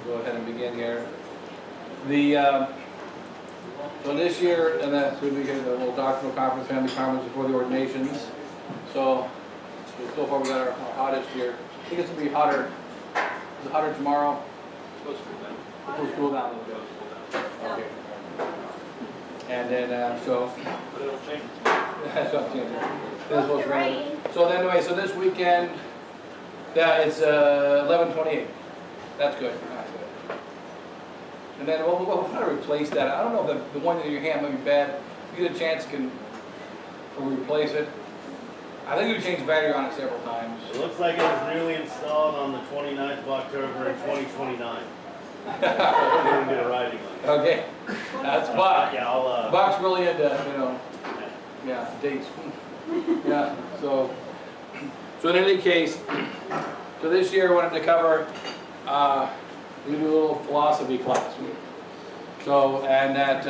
go ahead and begin here. So this year, and that's when we get a little doctrinal conference, family conference before the ordinations. So far we got our hottest year. I think it's going to be hotter. Is it hotter tomorrow? It's supposed to cool down. It's supposed to cool down a little bit. Okay. And then, so. But it'll change. That's what I'm saying. So then, anyway, so this weekend, yeah, it's 11:28. That's good. That's good. And then we'll try to replace that. I don't know if the one in your hand might be bad. If you get a chance, can replace it. I think we changed the battery on it several times. It looks like it was newly installed on the 29th of October in 2029. We didn't get a riding on it. Okay, that's Buck. Yeah, I'll, Buck's really into, yeah, dates. Yeah, so in any case, so this year I wanted to cover, we do a little philosophy class. So, and that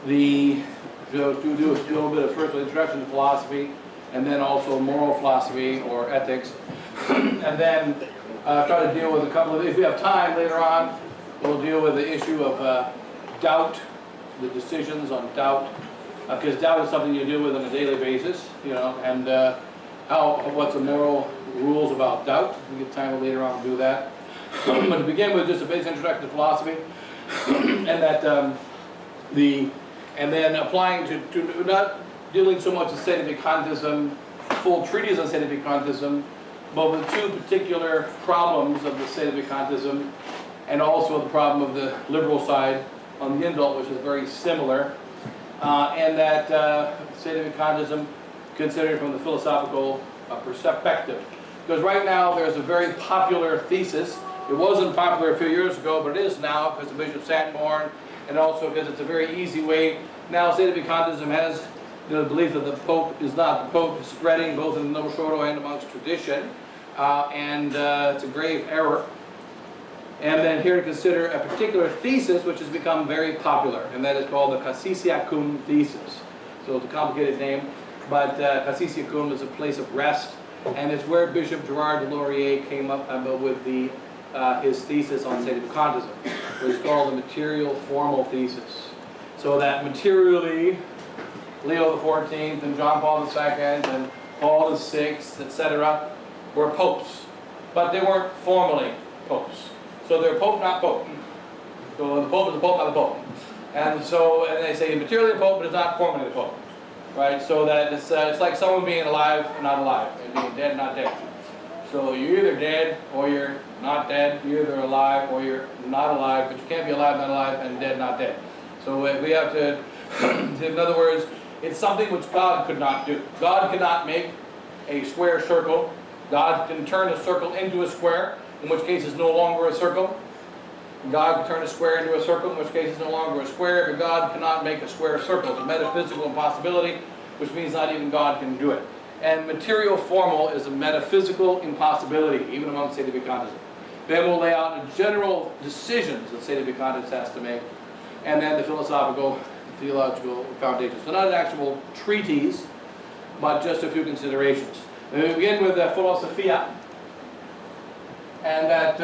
do a little bit of first introduction to philosophy, and then also moral philosophy or ethics, and then try to deal with a couple of, if we have time later on, we'll deal with the issue of doubt, the decisions on doubt, because doubt is something you deal with on a daily basis, and what's the moral rules about doubt. We get time later on to do that. But to begin with, just a basic introduction to philosophy, and that and then applying to not dealing so much with scientific contism, full treatise on scientific contism, but with two particular problems of the scientific contism, and also the problem of the liberal side on the indult, which is very similar, and that scientific contism considered from the philosophical perspective. Because right now there's a very popular thesis. It wasn't popular a few years ago, but it is now because of Bishop Sanborn, and also because it's a very easy way. Now scientific contism has the belief that the Pope is not. The Pope is spreading both in the Novus Ordo and amongst tradition, and it's a grave error. And then here to consider a particular thesis which has become very popular, and that is called the Cassisiacum thesis. So it's a complicated name, but Cassisiacum is a place of rest, and it's where Bishop Gerard de Laurier came up with his thesis on scientific contism, which is called the material formal thesis. So that materially, Leo XIV and John Paul II and Paul VI, etc., were popes, but they weren't formally popes. So they're pope, not pope. So the pope is the pope, not the pope. And so, and they say materially the pope, but it's not formally the pope, right? So that it's like someone being alive and not alive, and being dead and not dead. So you're either dead or you're not dead. You're either alive or you're not alive, but you can't be alive, not alive, and dead, not dead. So we have to, in other words, it's something which God could not do. God cannot make a square circle. God can turn a circle into a square, in which case it's no longer a circle. God can turn a square into a circle, in which case it's no longer a square, but God cannot make a square circle. It's a metaphysical impossibility, which means not even God can do it. And material formal is a metaphysical impossibility, even among scientific contism. Then we'll lay out the general decisions that scientific contism has to make, and then the philosophical, theological foundations. So not an actual treatise, but just a few considerations. And we begin with philosophia, and that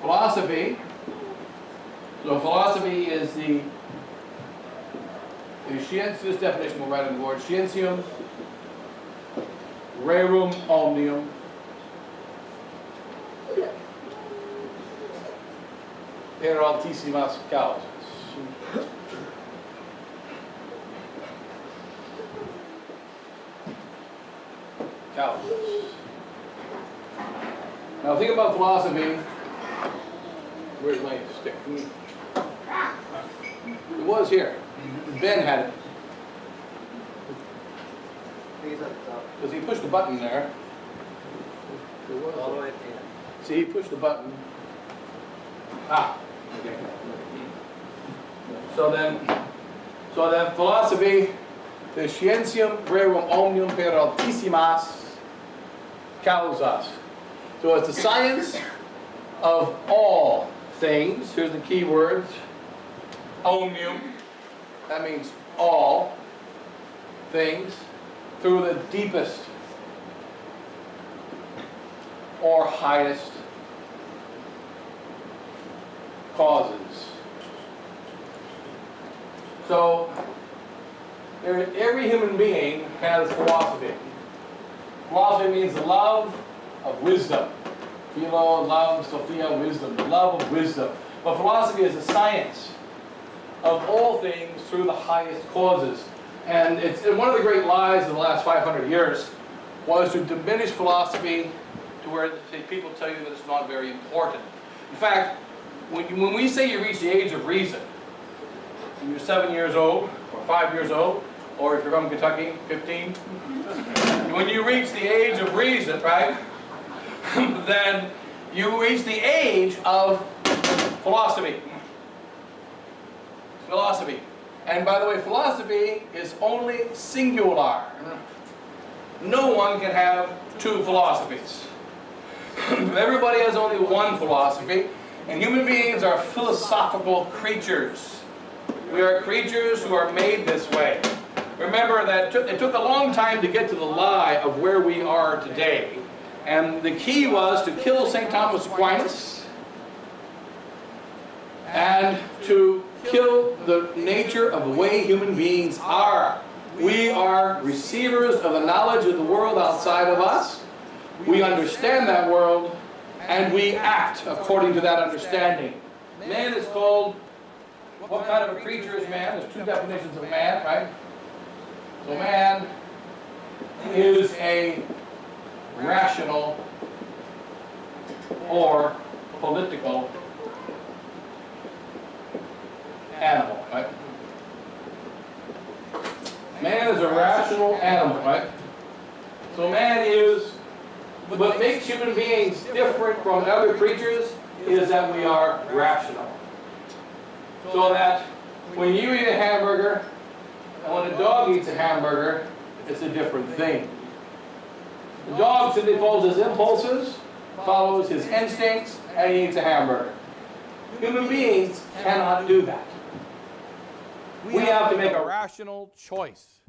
philosophy. So philosophy is the this definition we'll write on the board: scientium rerum omnium per altissimas causas. Now think about philosophy. Where's my stick? It was here. Ben had it. Because he pushed the button there. All the way at the end. See, he pushed the button. Ah, okay. So then philosophy, the scientium rerum omnium per altissimas causas. So it's the science of all things. Here's the key words. Omnium. That means all things through the deepest or highest causes. So, every human being has philosophy. Philosophy means the love of wisdom. Philo, love, Sophia, wisdom, the love of wisdom. But philosophy is a science of all things through the highest causes. And one of the great lies of the last 500 years was to diminish philosophy to where people tell you that it's not very important. In fact, when we say you reach the age of reason, when you're 7 years old, or 5 years old, or if you're from Kentucky, 15, when you reach the age of reason, right, then you reach the age of philosophy. Philosophy. And by the way, philosophy is only singular. No one can have two philosophies. Everybody has only one philosophy, and human beings are philosophical creatures. We are creatures who are made this way. Remember that it took a long time to get to the lie of where we are today. And the key was to kill St. Thomas Aquinas and to kill the nature of the way human beings are. We are receivers of the knowledge of the world outside of us. We understand that world, and we act according to that understanding. Man is called, what kind of a creature is man? There's two definitions of man, right? So man is a rational or political animal, right? Man is a rational animal, right? So man is, what makes human beings different from other creatures is that we are rational. So that when you eat a hamburger and when a dog eats a hamburger, it's a different thing. The dog simply follows his impulses, follows his instincts, and he eats a hamburger. Human beings cannot do that. We have to make a rational choice.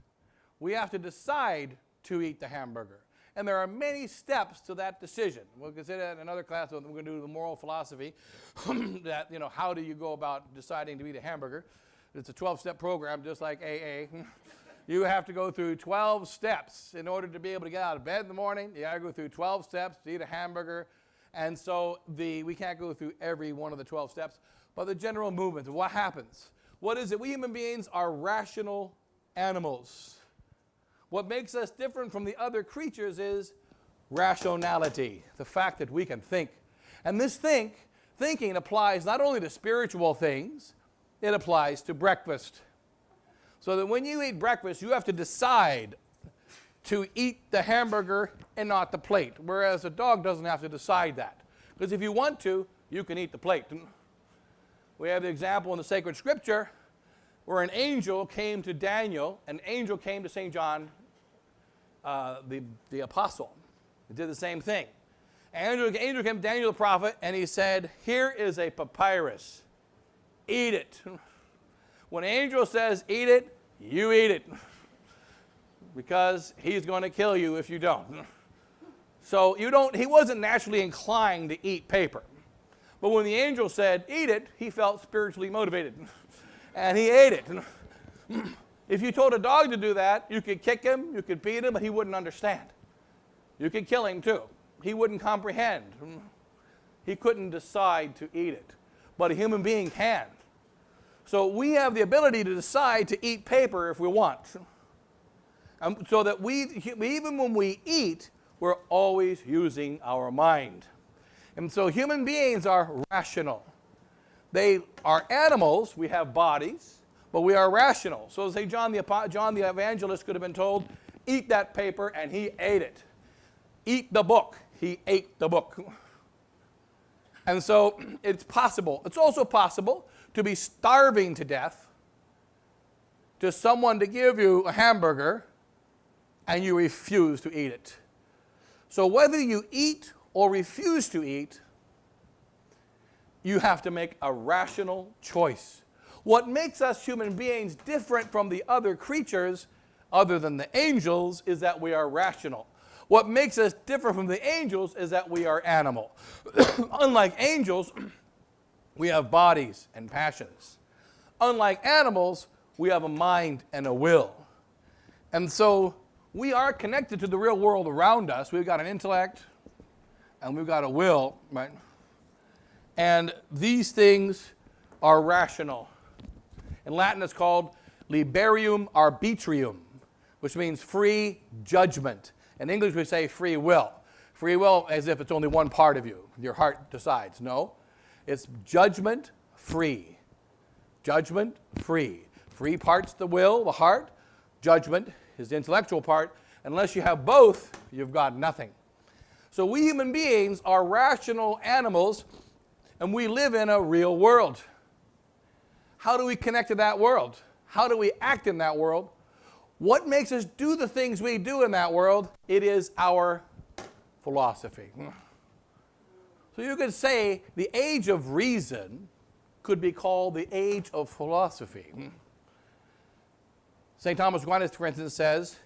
We have to decide to eat the hamburger. And there are many steps to that decision. We'll consider that in another class. We're going to do the moral philosophy. That, how do you go about deciding to eat a hamburger? It's a 12-step program, just like AA. You have to go through 12 steps in order to be able to get out of bed in the morning. You got to go through 12 steps to eat a hamburger. And so we can't go through every one of the 12 steps, but the general movement of what happens. What is it? We human beings are rational animals. What makes us different from the other creatures is rationality, the fact that we can think. And this thinking applies not only to spiritual things, it applies to breakfast. So that when you eat breakfast, you have to decide to eat the hamburger and not the plate, whereas a dog doesn't have to decide that. Because if you want to, you can eat the plate. We have the example in the sacred scripture where an angel came to Daniel, an angel came to St. John, the apostle. He did the same thing. Angel came to Daniel the prophet, and he said, here is a papyrus. Eat it. When an angel says eat it, you eat it. Because he's going to kill you if you don't. So he wasn't naturally inclined to eat paper. But when the angel said eat it, he felt spiritually motivated. And he ate it. If you told a dog to do that, you could kick him, you could beat him, but he wouldn't understand. You could kill him too. He wouldn't comprehend. He couldn't decide to eat it. But a human being can. So we have the ability to decide to eat paper if we want. So that even when we eat, we're always using our mind. And so human beings are rational. They are animals, we have bodies, but we are rational. So say John the Evangelist could have been told, eat that paper, and he ate it. Eat the book, he ate the book. And so it's possible. It's also possible to be starving to death, to someone to give you a hamburger, and you refuse to eat it. So whether you eat or refuse to eat, you have to make a rational choice. What makes us human beings different from the other creatures, other than the angels, is that we are rational. What makes us different from the angels is that we are animal. Unlike angels, We have bodies and passions. Unlike animals, we have a mind and a will. And so we are connected to the real world around us. We've got an intellect and we've got a will, right? And these things are rational. In Latin, it's called liberum arbitrium, which means free judgment. In English, we say free will. Free will as if it's only one part of you. Your heart decides. No, it's judgment free. Judgment free. Free part's the will, the heart. Judgment is the intellectual part. Unless you have both, you've got nothing. So we human beings are rational animals, and we live in a real world. How do we connect to that world? How do we act in that world? What makes us do the things we do in that world? It is our philosophy. So you could say the age of reason could be called the age of philosophy. St. Thomas Aquinas, for instance, says,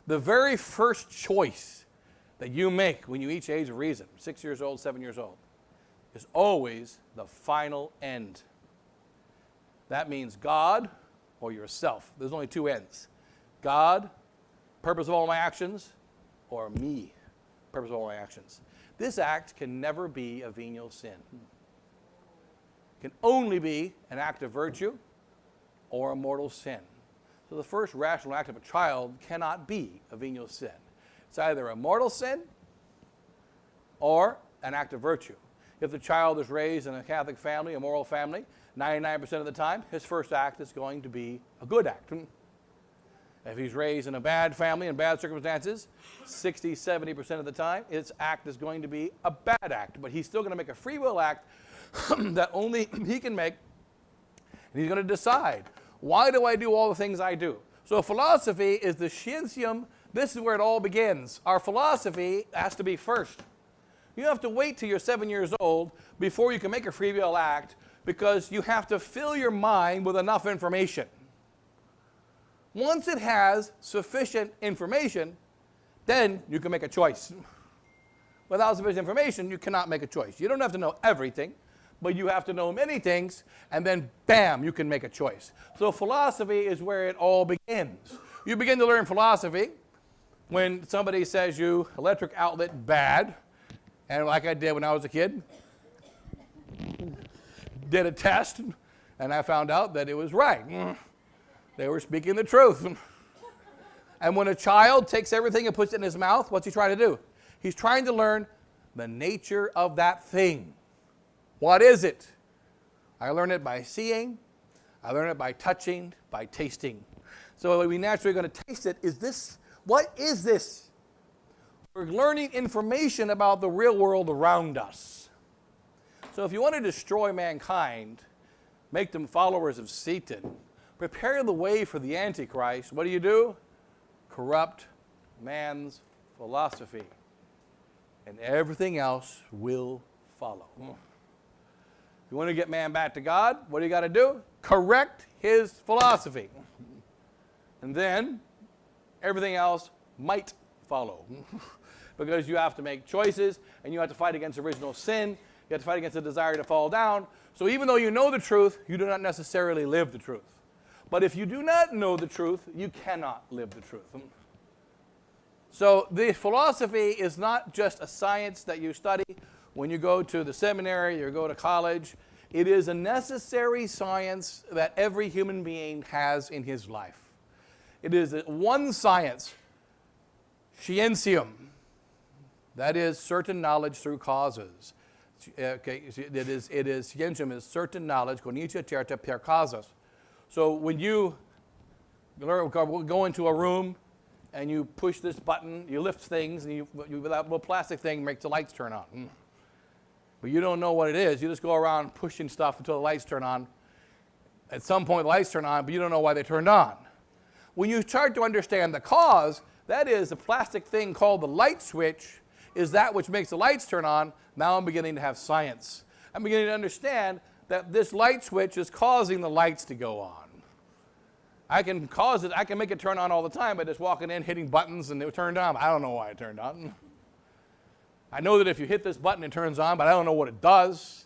the very first choice that you make when you reach age of reason, 6 years old, 7 years old, is always the final end. That means God or yourself. There's only two ends. God, purpose of all my actions, or me, purpose of all my actions. This act can never be a venial sin. It can only be an act of virtue or a mortal sin. So the first rational act of a child cannot be a venial sin. It's either a mortal sin or an act of virtue. If the child is raised in a Catholic family, a moral family, 99% of the time, his first act is going to be a good act. If he's raised in a bad family in bad circumstances, 60, 70% of the time, his act is going to be a bad act. But he's still going to make a free will act that only he can make, and he's going to decide, why do I do all the things I do? So philosophy is the scientium. This is where it all begins. Our philosophy has to be first. You have to wait till you're 7 years old before you can make a free will act, because you have to fill your mind with enough information. Once it has sufficient information, then you can make a choice. Without sufficient information, you cannot make a choice. You don't have to know everything, but you have to know many things, and then bam, you can make a choice. So philosophy is where it all begins. You begin to learn philosophy when somebody says you electric outlet bad, and like I did when I was a kid, did a test, and I found out that it was right. They were speaking the truth. And when a child takes everything and puts it in his mouth, what's he trying to do? He's trying to learn the nature of that thing. What is it? I learn it by seeing. I learn it by touching, by tasting. So we naturally are going to taste it. What is this? We're learning information about the real world around us. So if you want to destroy mankind, make them followers of Satan, prepare the way for the Antichrist, what do? Corrupt man's philosophy. And everything else will follow. If you want to get man back to God, what do you got to do? Correct his philosophy. And then everything else might follow. Because you have to make choices, and you have to fight against original sin. You have to fight against the desire to fall down. So even though you know the truth, you do not necessarily live the truth. But if you do not know the truth, you cannot live the truth. So the philosophy is not just a science that you study when you go to the seminary or go to college. It is a necessary science that every human being has in his life. It is one science, scientium, that is certain knowledge through causes. Okay, it is scientium is certain knowledge, cognitia certa per causas. So when you go into a room and you push this button, you lift things, and that little plastic thing makes the lights turn on. But you don't know what it is. You just go around pushing stuff until the lights turn on. At some point, the lights turn on, but you don't know why they turned on. When you start to understand the cause, that is the plastic thing called the light switch, is that which makes the lights turn on. Now I'm beginning to have science. I'm beginning to understand that this light switch is causing the lights to go on. I can cause it, I can make it turn on all the time by just walking in, hitting buttons, and it turned on. I don't know why it turned on. I know that if you hit this button, it turns on, but I don't know what it does.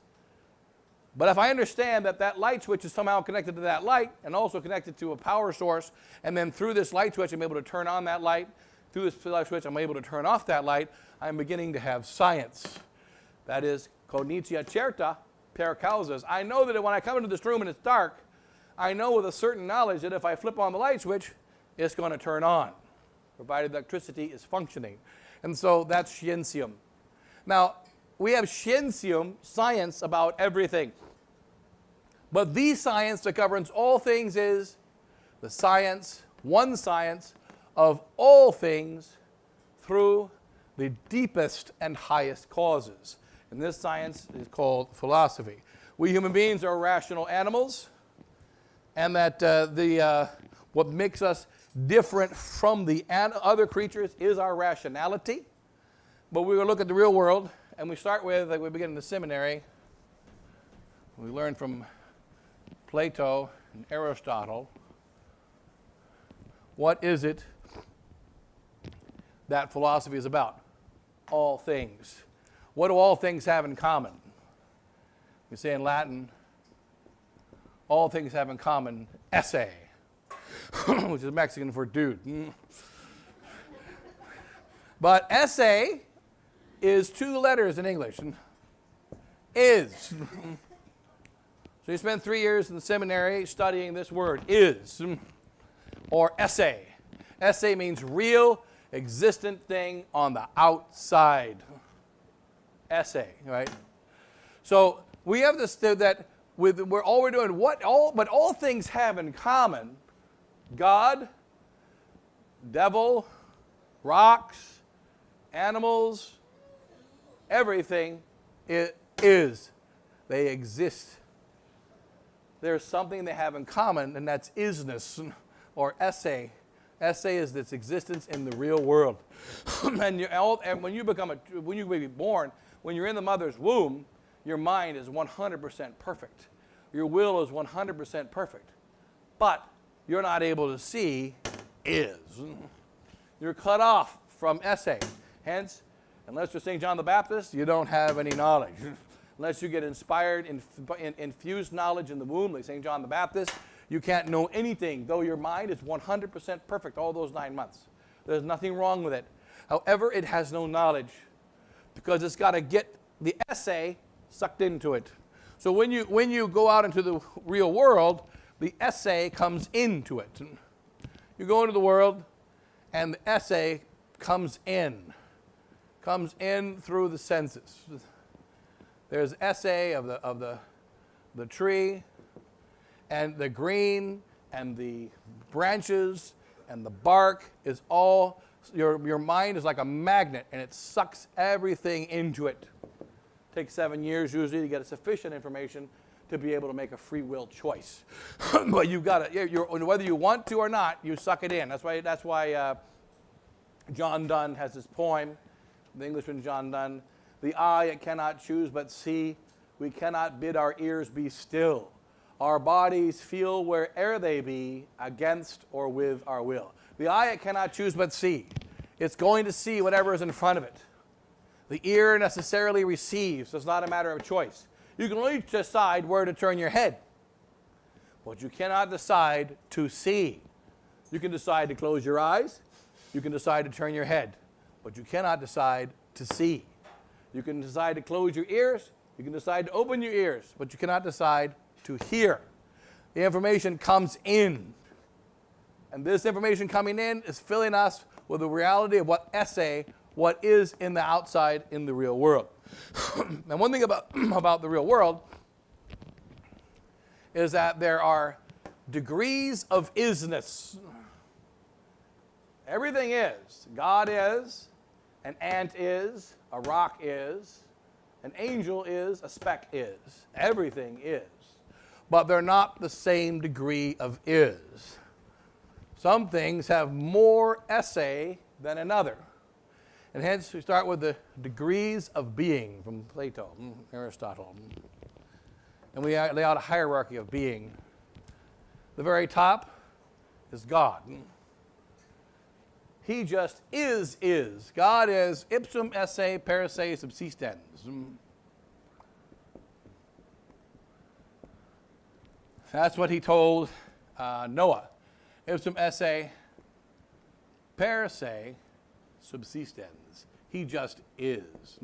But if I understand that that light switch is somehow connected to that light and also connected to a power source, and then through this light switch I'm able to turn on that light, through this light switch I'm able to turn off that light, I'm beginning to have science. That is, cognitia certa per causas. I know that when I come into this room and it's dark, I know with a certain knowledge that if I flip on the light switch, it's going to turn on, provided electricity is functioning. And so that's scientium. Now, we have scientium, science about everything. But the science that governs all things is the science, one science, of all things through the deepest and highest causes. And this science is called philosophy. We human beings are rational animals, and that what makes us different from the other creatures is our rationality. But we're going to look at the real world, and we start with, like we begin in the seminary, we learn from Plato and Aristotle, what is it that philosophy is about? All things. What do all things have in common? We say in Latin, all things have in common esse, which is Mexican for dude. But esse is 2 letters in English. Is. So you spend 3 years in the seminary studying this word, is, or esse. Esse means real, existent thing on the outside. Esse, right? So we have this that we're all we're doing. But all things have in common: God, devil, rocks, animals, everything. It is. They exist. There's something they have in common, and that's isness, or esse. Esse is its existence in the real world. And when you be born, when you're in the mother's womb, your mind is 100% perfect. Your will is 100% perfect. But you're not able to see is. You're cut off from esse. Hence, unless you're St. John the Baptist, you don't have any knowledge. Unless you get inspired, infused knowledge in the womb, like St. John the Baptist, you can't know anything, though your mind is 100% perfect all those 9 months. There's nothing wrong with it. However, it has no knowledge because it's got to get the esse sucked into it. So when you go out into the real world, the esse comes into it. You go into the world, and the esse comes in through the senses. There's esse of the tree, and the green, and the branches, and the bark is all, your mind is like a magnet, and it sucks everything into it. It takes 7 years usually to get sufficient information to be able to make a free will choice. But you've got to, whether you want to or not, you suck it in. That's why John Donne has this poem, the Englishman John Donne, the eye it cannot choose but see, we cannot bid our ears be still. Our bodies feel where'er they be, against or with our will. The eye it cannot choose but see. It's going to see whatever is in front of it. The ear necessarily receives. It's not a matter of choice. You can only decide where to turn your head, but you cannot decide to see. You can decide to close your eyes. You can decide to turn your head, but you cannot decide to see. You can decide to close your ears. You can decide to open your ears, but you cannot decide to hear. The information comes in. And this information coming in is filling us with the reality of what is in the outside in the real world. And one thing about the real world is that there are degrees of isness. Everything is. God is, an ant is, a rock is, an angel is, a speck is. Everything is. But they're not the same degree of is. Some things have more esse than another. And hence we start with the degrees of being from Plato, Aristotle. And we lay out a hierarchy of being. The very top is God. He just is. God is ipsum esse per se subsistens. That's what he told Noah. Ipsum esse per se subsistens. He just is.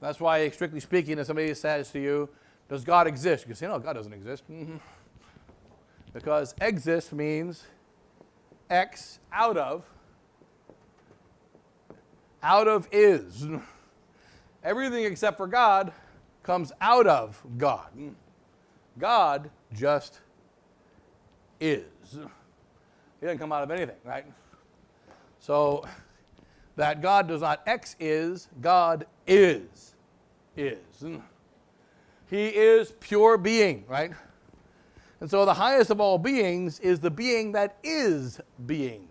That's why, strictly speaking, if somebody says to you, does God exist? You can say, no, God doesn't exist. Because exist means ex, out of is. Everything except for God comes out of God. God just is. He doesn't come out of anything, right? So that God does not ex is, God is. He is pure being, right? And so the highest of all beings is the being that is being.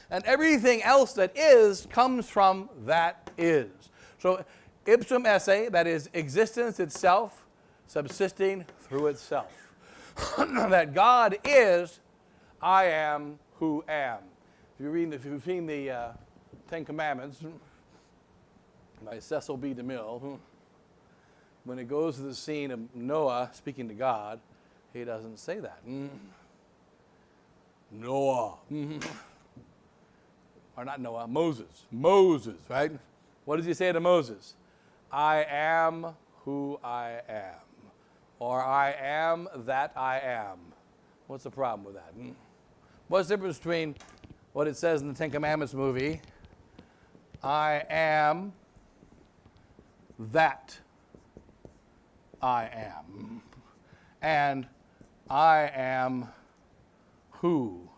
And everything else that is comes from that is. So ipsum esse, that is existence itself, subsisting through itself. That God is, I am who am. If you've seen the Ten Commandments by Cecil B. DeMille, when it goes to the scene of Noah speaking to God, he doesn't say that. Noah. Or not Noah, Moses. Moses, right? What does he say to Moses? I am who I am. Or I am that I am. What's the problem with that? What's the difference between what it says in the Ten Commandments movie, I am that I am, and I am who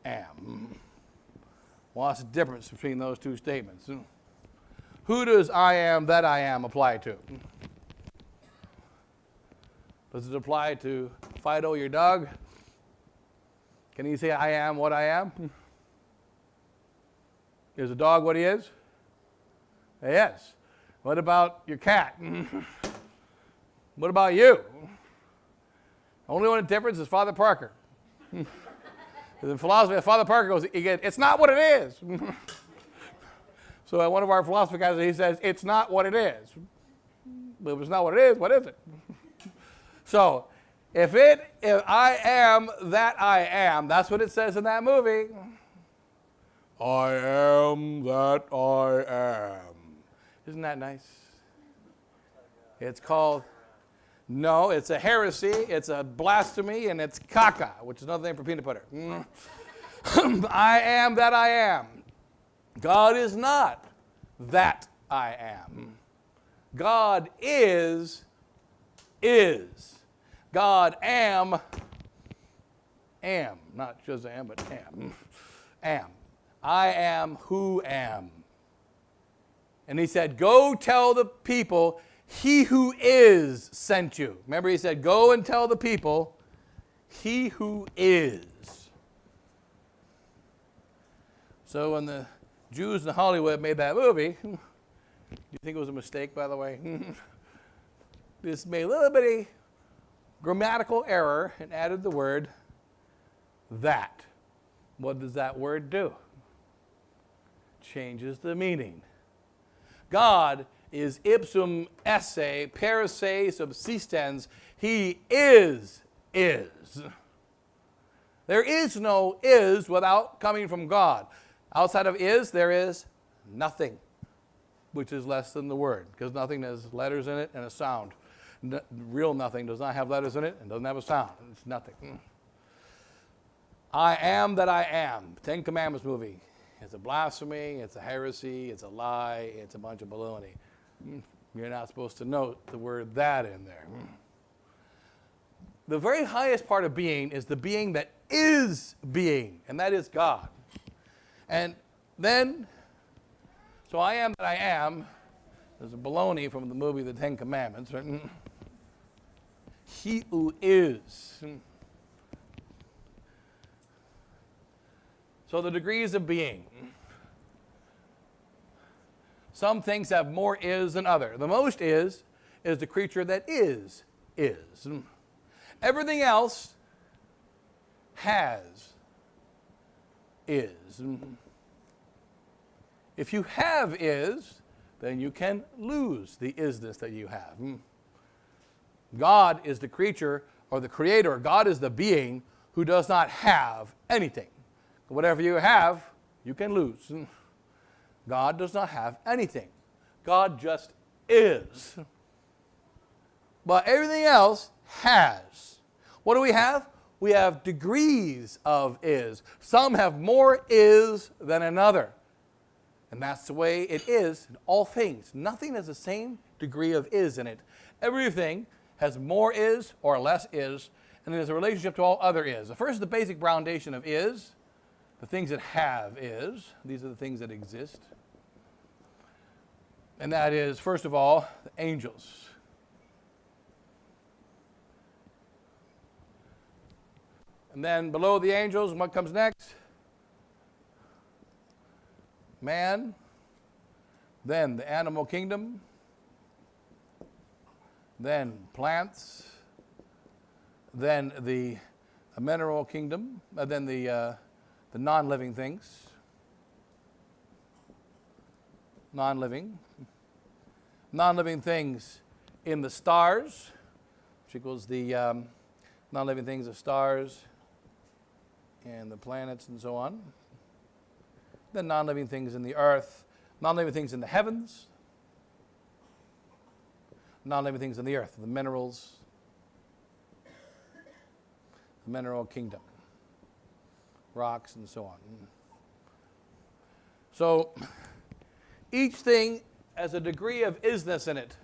am? What's the difference between those two statements? Who does I am that I am apply to? Does it apply to Fido, your dog? Can he say I am what I am? Is a dog what he is? Yes. What about your cat? What about you? Only one difference is Father Parker. The philosophy of Father Parker goes, it's not what it is. So one of our philosophy guys, he says, it's not what it is. But if it's not what it is, what is it? So if I am that I am, that's what it says in that movie. I am that I am. Isn't that nice? It's called, no, it's a heresy, it's a blasphemy, and it's caca, which is another name for peanut butter. I am that I am. God is not that I am. God is. God am, not Shazam, but am. I am who am. And he said, go tell the people, he who is sent you. Remember, he said, go and tell the people, he who is. So when the Jews in Hollywood made that movie, do you think it was a mistake, by the way? This made a little bitty grammatical error and added the word that. What does that word do? Changes the meaning. God is ipsum esse per se subsistens. He is. There is no is without coming from God. Outside of is, there is nothing, which is less than the word, because nothing has letters in it and a sound. Real nothing does not have letters in it and doesn't have a sound. It's nothing. I am that I am. Ten Commandments movie. It's a blasphemy, it's a heresy, it's a lie, it's a bunch of baloney. You're not supposed to note the word that in there. The very highest part of being is the being that is being, and that is God. And then, so I am that I am. There's a baloney from the movie The Ten Commandments. Right? He who is. So the degrees of being. Some things have more is than other. The most is the creature that is. Everything else has is. If you have is, then you can lose the isness that you have. God is the creature or the creator. God is the being who does not have anything. Whatever you have, you can lose. God does not have anything. God just is. But everything else has. What do we have? We have degrees of is. Some have more is than another. And that's the way it is in all things. Nothing has the same degree of is in it. Everything has more is or less is, and there's a relationship to all other is. The first is the basic foundation of is. The things that have is. These are the things that exist. And that is, first of all, the angels. And then below the angels, what comes next? Man. Then the animal kingdom. Then plants. Then the mineral kingdom. Then the non-living things. Non-living. Non-living things in the stars, which equals the non-living things of stars and the planets and so on. Then non-living things in the earth, non-living things in the heavens, non-living things in the earth, the minerals, the mineral kingdom, rocks and so on. So each thing has a degree of isness in it.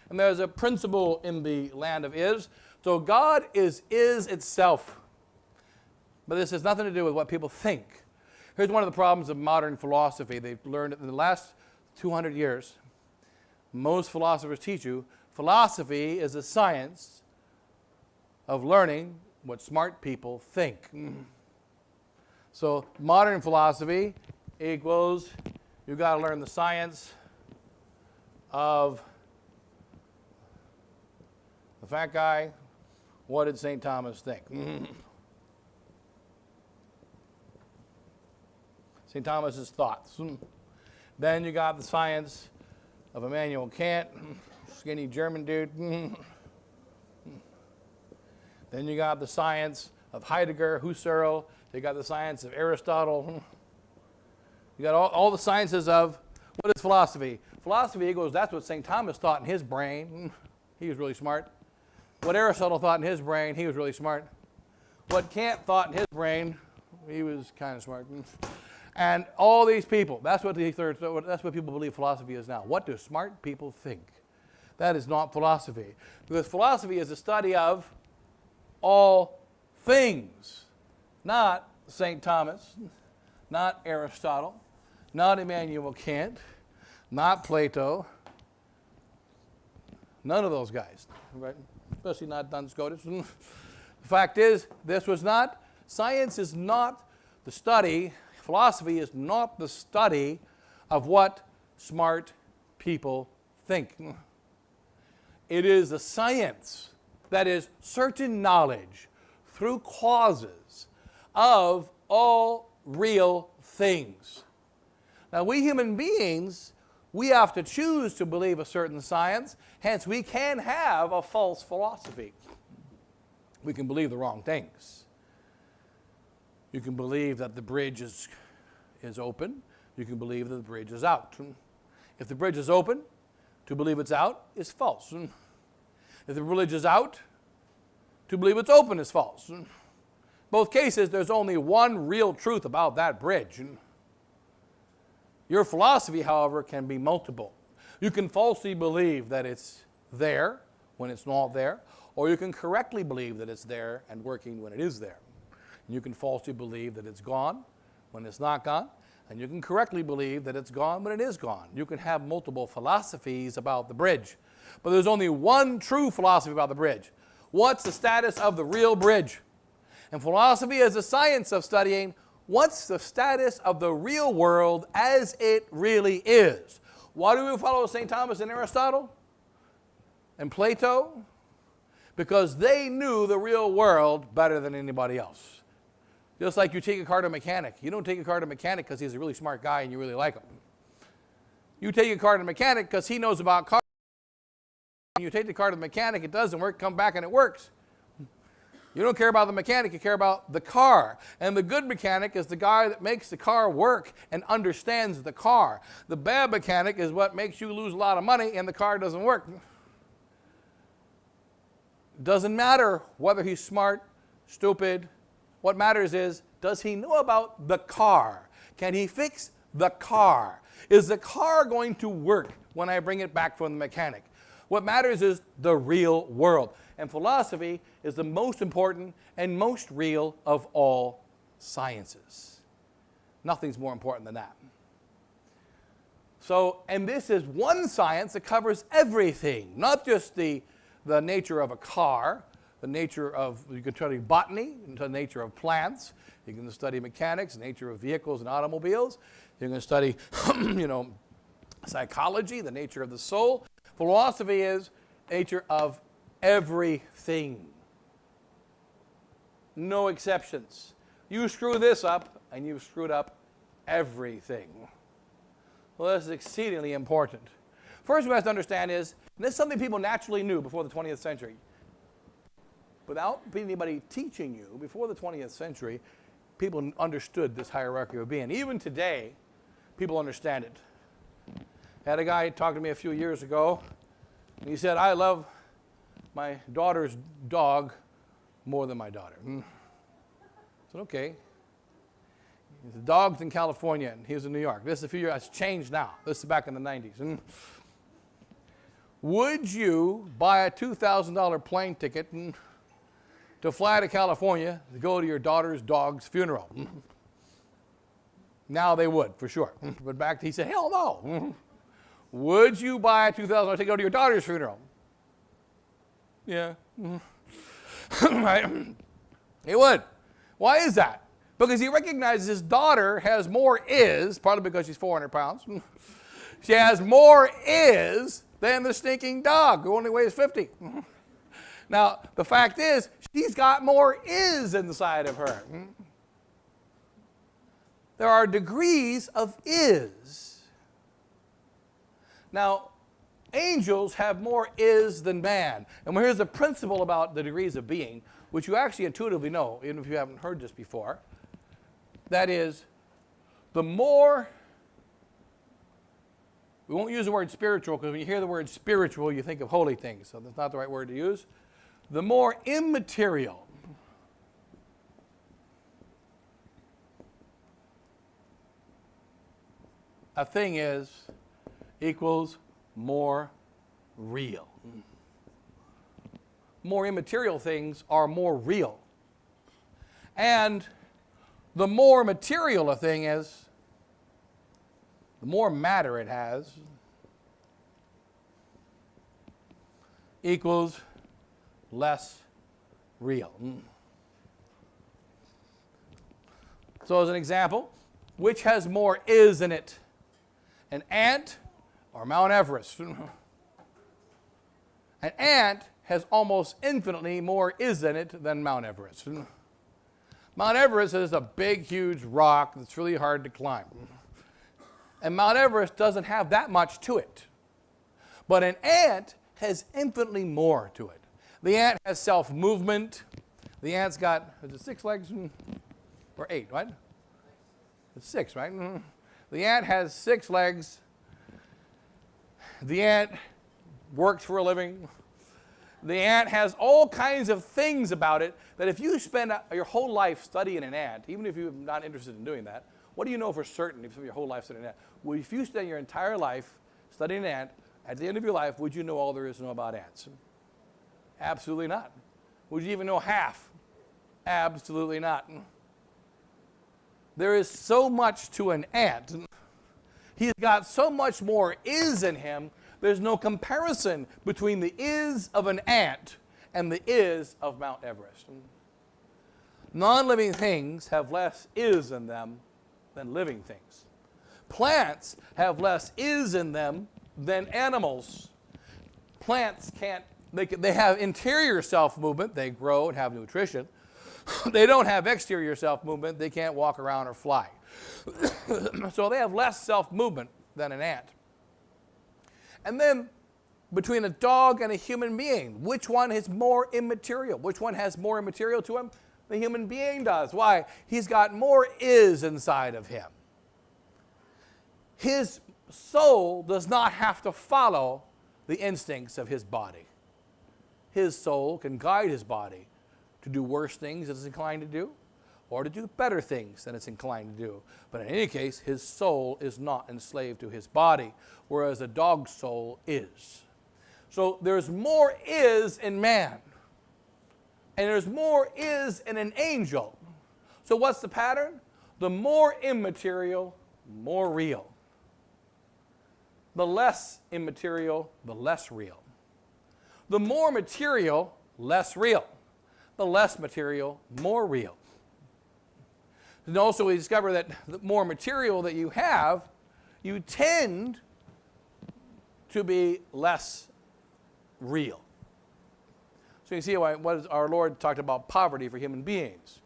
And there's a principle in the land of is. So God is itself. But this has nothing to do with what people think. Here's one of the problems of modern philosophy. They've learned in the last 200 years, most philosophers teach you, philosophy is a science of learning what smart people think. So modern philosophy equals, you've got to learn the science of the fat guy. What did St. Thomas think? St. Thomas's thoughts. Then you got the science of Immanuel Kant, skinny German dude. Then you got the science of Heidegger, Husserl. You got the science of Aristotle. You got all the sciences of, what is philosophy? Philosophy equals, that's what St. Thomas thought in his brain. He was really smart. What Aristotle thought in his brain, he was really smart. What Kant thought in his brain, he was kind of smart. And all these people, that's what people believe philosophy is now. What do smart people think? That is not philosophy. Because philosophy is the study of all things. Not St. Thomas, not Aristotle, not Immanuel Kant, not Plato, none of those guys, right? Especially not Duns Scotus. The fact is, science is not the study, philosophy is not the study of what smart people think. It is a science that is certain knowledge through causes of all real things. Now, we human beings, we have to choose to believe a certain science, hence we can have a false philosophy. We can believe the wrong things. You can believe that the bridge is open. You can believe that the bridge is out. If the bridge is open, to believe it's out is false. If the bridge is out, to believe it's open is false. Both cases, there's only one real truth about that bridge. Your philosophy, however, can be multiple. You can falsely believe that it's there when it's not there, or you can correctly believe that it's there and working when it is there. And you can falsely believe that it's gone when it's not gone, and you can correctly believe that it's gone when it is gone. You can have multiple philosophies about the bridge, but there's only one true philosophy about the bridge. What's the status of the real bridge? And philosophy is the science of studying what's the status of the real world as it really is. Why do we follow St. Thomas and Aristotle and Plato? Because they knew the real world better than anybody else. Just like you take a car to a mechanic. You don't take a car to a mechanic because he's a really smart guy and you really like him. You take a car to a mechanic because he knows about cars. you take the car to the mechanic, it doesn't work, come back and it works. You don't care about the mechanic, you care about the car. And the good mechanic is the guy that makes the car work and understands the car. The bad mechanic is what makes you lose a lot of money and the car doesn't work. Doesn't matter whether he's smart, stupid. What matters is, does he know about the car? Can he fix the car? Is the car going to work when I bring it back from the mechanic? What matters is the real world. And philosophy is the most important and most real of all sciences. Nothing's more important than that. So, and this is one science that covers everything, not just the nature of a car, the nature of, you can study botany, the nature of plants, you can study mechanics, the nature of vehicles and automobiles, you can study, psychology, the nature of the soul. Philosophy is nature of everything. No exceptions. You screw this up, and you've screwed up everything. Well, this is exceedingly important. First, we have to understand is, and this is something people naturally knew before the 20th century. Without anybody teaching you, before the 20th century, people understood this hierarchy of being. Even today, people understand it. I had a guy talk to me a few years ago, and he said, I love my daughter's dog more than my daughter. I said, okay. The dog's in California, and he was in New York. This is a few years, it's changed now. This is back in the 90s. Would you buy a $2,000 plane ticket to fly to California to go to your daughter's dog's funeral? Now they would, for sure. But back, he said, hell no. Would you buy a $2,000 ticket to go to your daughter's funeral? Yeah. Right. He would. Why is that? Because he recognizes his daughter has more is, probably because she's 400 pounds. She has more is than the stinking dog who only weighs 50. Now, the fact is, she's got more is inside of her. There are degrees of is. Now, angels have more is than man. And here's the principle about the degrees of being, which you actually intuitively know, even if you haven't heard this before. That is, the more, we won't use the word spiritual, because when you hear the word spiritual, you think of holy things, so that's not the right word to use. The more immaterial a thing is, equals more real. More immaterial things are more real. And the more material a thing is, the more matter it has, equals less real. So as an example, which has more is in it? An ant or Mount Everest? An ant has almost infinitely more is in it than Mount Everest. Mount Everest is a big, huge rock that's really hard to climb. And Mount Everest doesn't have that much to it. But an ant has infinitely more to it. The ant has self-movement. The ant's got, is it 6 legs? Or 8, right? It's 6, right? The ant has 6 legs. The ant works for a living. The ant has all kinds of things about it that if you spend your whole life studying an ant, even if you're not interested in doing that, what do you know for certain if you spend your whole life studying an ant? Well, if you spend your entire life studying an ant, at the end of your life, would you know all there is to know about ants? Absolutely not. Would you even know half? Absolutely not. There is so much to an ant. He's got so much more is in him. There's no comparison between the is of an ant and the is of Mount Everest. Non-living things have less is in them than living things. Plants have less is in them than animals. Plants can't, they have interior self-movement, they grow and have nutrition. They don't have exterior self-movement, they can't walk around or fly. So they have less self-movement than an ant. And then between a dog and a human being. Which one is more immaterial? Which one has more immaterial to him? The human being does. Why? He's got more is inside of him. His soul does not have to follow the instincts of his body. His soul can guide his body to do worse things than it's inclined to do, or to do better things than it's inclined to do. But in any case, his soul is not enslaved to his body, whereas a dog's soul is. So there's more is in man, and there's more is in an angel. So what's the pattern? The more immaterial, more real. The less immaterial, the less real. The more material, less real. The less material, more real. And also we discover that the more material that you have, you tend to be less real. So you see what our Lord talked about poverty for human beings.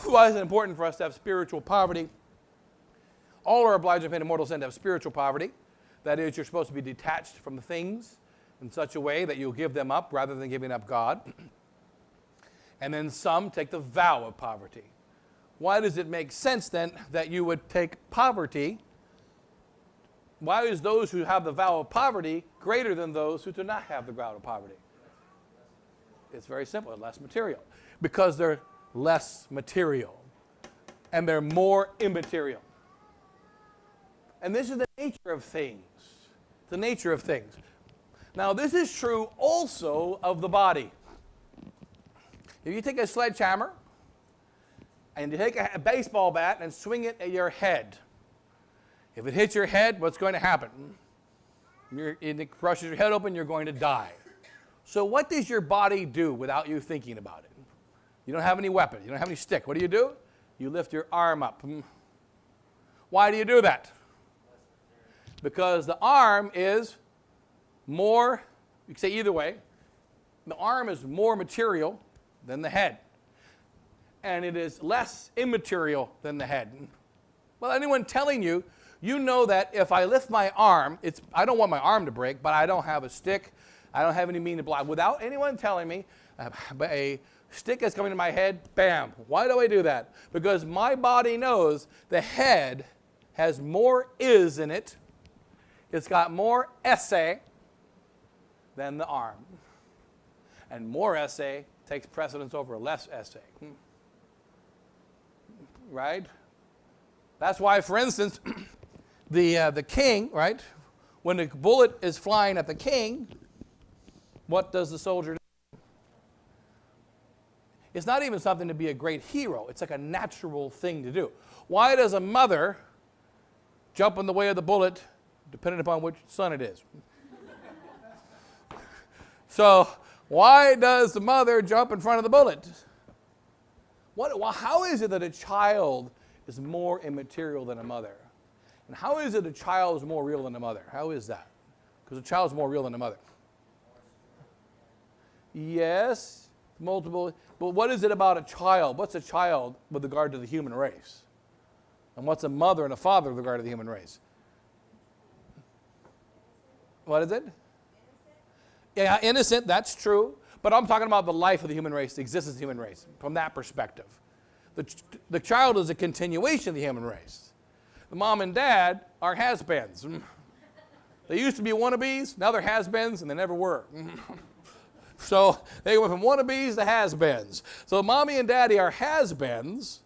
Why is it important for us to have spiritual poverty? All are obliged to pay in mortal sin to have spiritual poverty. That is, you're supposed to be detached from the things in such a way that you'll give them up rather than giving up God. And then some take the vow of poverty. Why does it make sense then that you would take poverty? Why is those who have the vow of poverty greater than those who do not have the vow of poverty? It's very simple, less material. Because they're less material and they're more immaterial. And this is the nature of things. The nature of things. Now, this is true also of the body. If you take a sledgehammer and you take a baseball bat and swing it at your head, if it hits your head, what's going to happen? It crushes your head open, you're going to die. So what does your body do without you thinking about it? You don't have any weapon. You don't have any stick. What do? You lift your arm up. Why do you do that? Because the arm is more, you can say either way, the arm is more material than the head. And it is less immaterial than the head. Well, anyone telling you, you know that if I lift my arm, I don't want my arm to break, but I don't have a stick, I don't have any means to block. Without anyone telling me, a stick is coming to my head, bam. Why do I do that? Because my body knows the head has more is in it. It's got more esse than the arm. And more esse takes precedence over less esse. Right? That's why, for instance, the king, right? When the bullet is flying at the king, what does the soldier do? It's not even something to be a great hero. It's like a natural thing to do. Why does a mother jump in the way of the bullet, depending upon which son it is? So, why does the mother jump in front of the bullet? How is it that a child is more immaterial than a mother? And how is it a child is more real than a mother? How is that? Because a child is more real than a mother. Yes, multiple. But what is it about a child? What's a child with regard to the human race? And what's a mother and a father with regard to the human race? What is it? Yeah, innocent, that's true. But I'm talking about the life of the human race, the existence of the human race, from that perspective. The child is a continuation of the human race. The mom and dad are has-beens. They used to be wannabes, now they're has-beens, and they never were. So they went from wannabes to has-beens. So mommy and daddy are has-beens,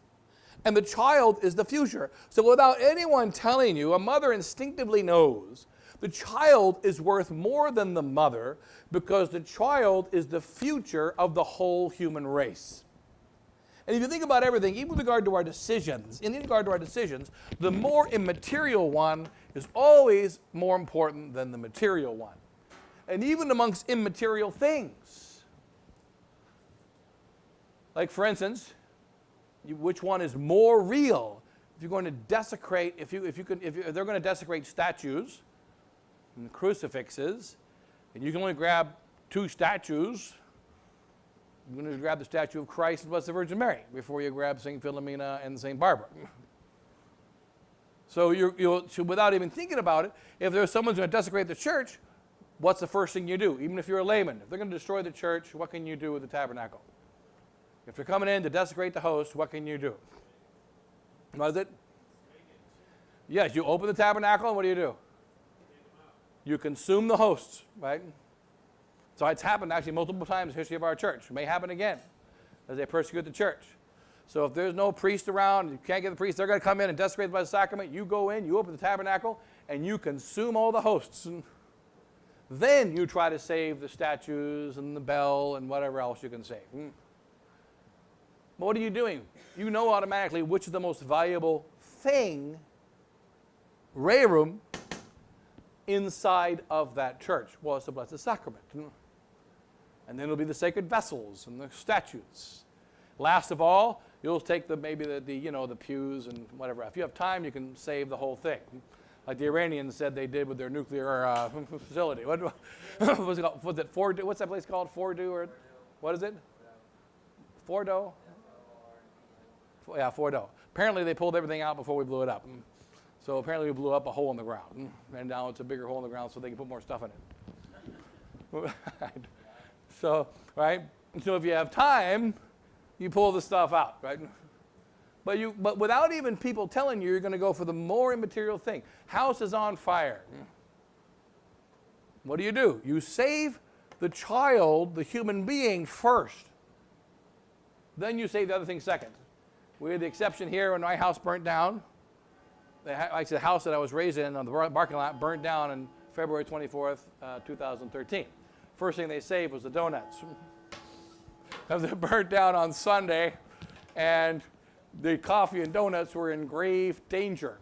and the child is the future. So without anyone telling you, a mother instinctively knows the child is worth more than the mother because the child is the future of the whole human race. And if you think about everything, even with regard to our decisions, the more immaterial one is always more important than the material one. And even amongst immaterial things. Like, for instance, which one is more real? If you're going to desecrate, if they're going to desecrate statues and crucifixes, and you can only grab two statues, you're going to grab the statue of Christ and Blessed Virgin Mary before you grab St. Philomena and St. Barbara. So so without even thinking about it, if there's someone who's going to desecrate the church, what's the first thing you do? Even if you're a layman, if they're going to destroy the church, what can you do with the tabernacle? If they're coming in to desecrate the host, what can you do? What is it? Yes, you open the tabernacle, and what do? You consume the hosts, right? So it's happened actually multiple times in the history of our church. It may happen again as they persecute the church. So if there's no priest around, you can't get the priest, they're going to come in and desecrate by the sacrament. You go in, you open the tabernacle, and you consume all the hosts. And then you try to save the statues and the bell and whatever else you can save. But what are you doing? You know automatically which is the most valuable thing, rerum, inside of that church. Well, it's the Blessed Sacrament. And then it'll be the sacred vessels and the statues. Last of all, you'll take the pews and whatever. If you have time, you can save the whole thing. Like the Iranians said they did with their nuclear facility. What was it called? Was it Fordo? What's that place called? Fordo or what is it? Fordo? Yeah, Fordo. Apparently they pulled everything out before we blew it up. So apparently we blew up a hole in the ground. And now it's a bigger hole in the ground so they can put more stuff in it. So, right? So if you have time, you pull the stuff out, right? But without even people telling you, you're going to go for the more immaterial thing. House is on fire. What do? You save the child, the human being, first. Then you save the other thing second. We had the exception here when my house burnt down. Actually, the house that I was raised in on the parking lot burnt down on February 24th, 2013. First thing they saved was the donuts. Because they burnt down on Sunday, and the coffee and donuts were in grave danger.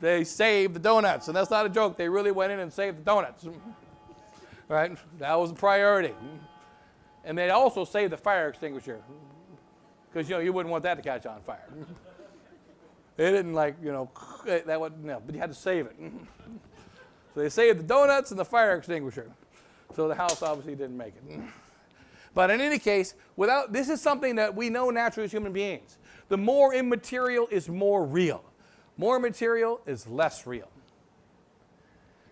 They saved the donuts, and that's not a joke. They really went in and saved the donuts. Right? That was a priority. And they also saved the fire extinguisher, because you wouldn't want that to catch on fire. They didn't but you had to save it. So they saved the donuts and the fire extinguisher. So the house obviously didn't make it. But in any case, this is something that we know naturally as human beings. The more immaterial is more real. More material is less real.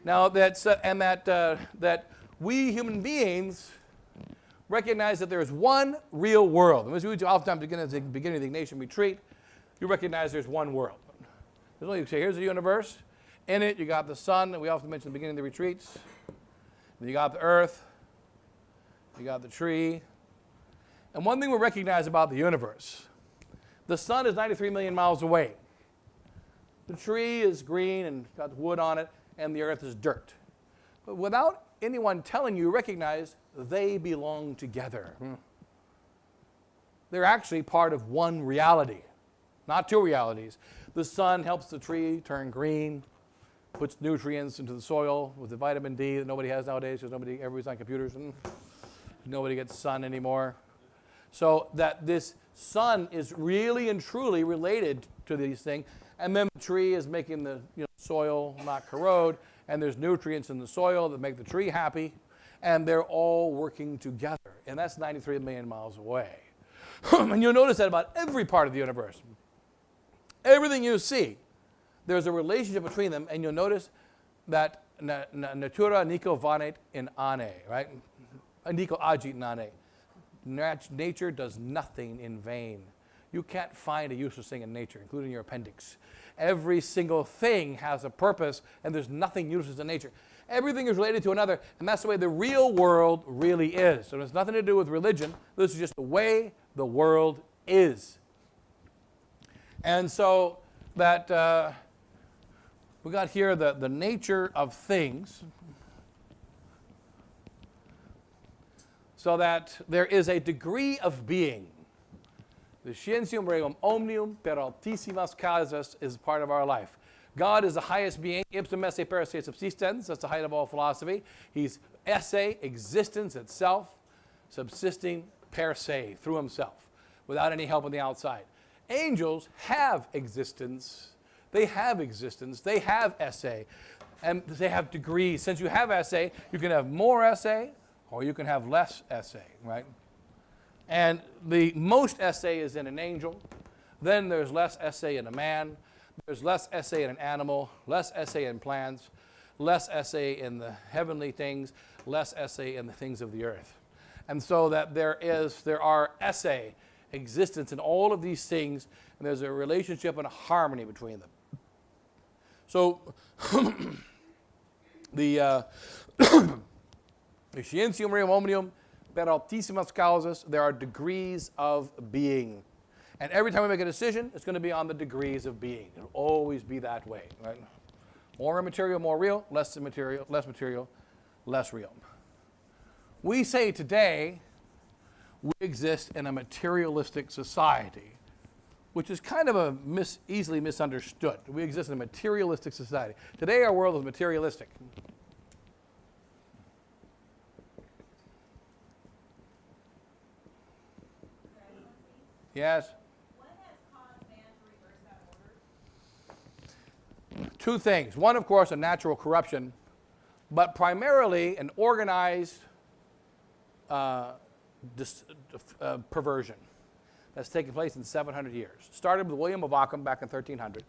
Now that we human beings recognize that there is one real world. And as we oftentimes begin at the beginning of the Ignatian retreat, you recognize there's one world. Here's the universe. In it, you got the sun that we often mention at the beginning of the retreats. And you got the earth. You got the tree. And one thing we recognize about the universe, the sun is 93 million miles away. The tree is green and got wood on it, and the earth is dirt. But without anyone telling you, recognize they belong together. They're actually part of one reality, not two realities. The sun helps the tree turn green, puts nutrients into the soil with the vitamin D that nobody has nowadays because everybody's on computers and nobody gets sun anymore. So that this sun is really and truly related to these things. And then the tree is making the soil not corrode, and there's nutrients in the soil that make the tree happy, and they're all working together. And that's 93 million miles away. And you'll notice that about every part of the universe. Everything you see, there's a relationship between them, and you'll notice that natura nico vanet in ane, right? Nico agit in ane. Nature does nothing in vain. You can't find a useless thing in nature, including your appendix. Every single thing has a purpose, and there's nothing useless in nature. Everything is related to another, and that's the way the real world really is. So it has nothing to do with religion. This is just the way the world is. And so that we got here the nature of things, so that there is a degree of being. The scientium regum omnium per altissimas causas is part of our life. God is the highest being, ipsum esse per se subsistens, that's the height of all philosophy. He's esse, existence itself, subsisting per se, through himself, without any help on the outside. Angels have existence. They have esse, and they have degrees. Since you have esse, you can have more esse, or you can have less esse, right? And the most esse is in an angel. Then there's less esse in a man. There's less esse in an animal, less esse in plants, less esse in the heavenly things, less esse in the things of the earth. And so that there are esse, existence in all of these things, and there's a relationship and a harmony between them. So the scientium reum omnium per altissimas causas, there are degrees of being. And every time we make a decision, it's going to be on the degrees of being. It'll always be that way, right? More immaterial, more real, less immaterial, less real. We say today we exist in a materialistic society, which is kind of easily misunderstood. We exist in a materialistic society. Today our world is materialistic. Yes? What has caused man to reverse that order? Two things. One, of course, a natural corruption, but primarily an organized perversion that's taken place in 700 years. Started with William of Ockham back in 1300.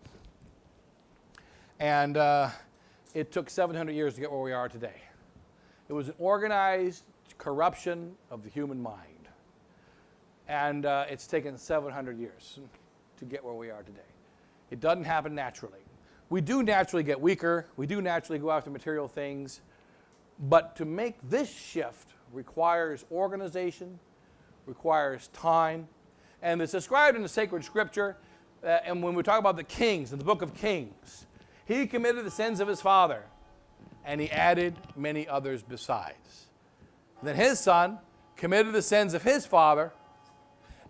And it took 700 years to get where we are today. It was an organized corruption of the human mind. And it's taken 700 years to get where we are today. It doesn't happen naturally. We do naturally get weaker. We do naturally go after material things. But to make this shift requires organization, requires time. And it's described in the sacred scripture. And when we talk about the kings, in the book of Kings, he committed the sins of his father, and he added many others besides. And then his son committed the sins of his father,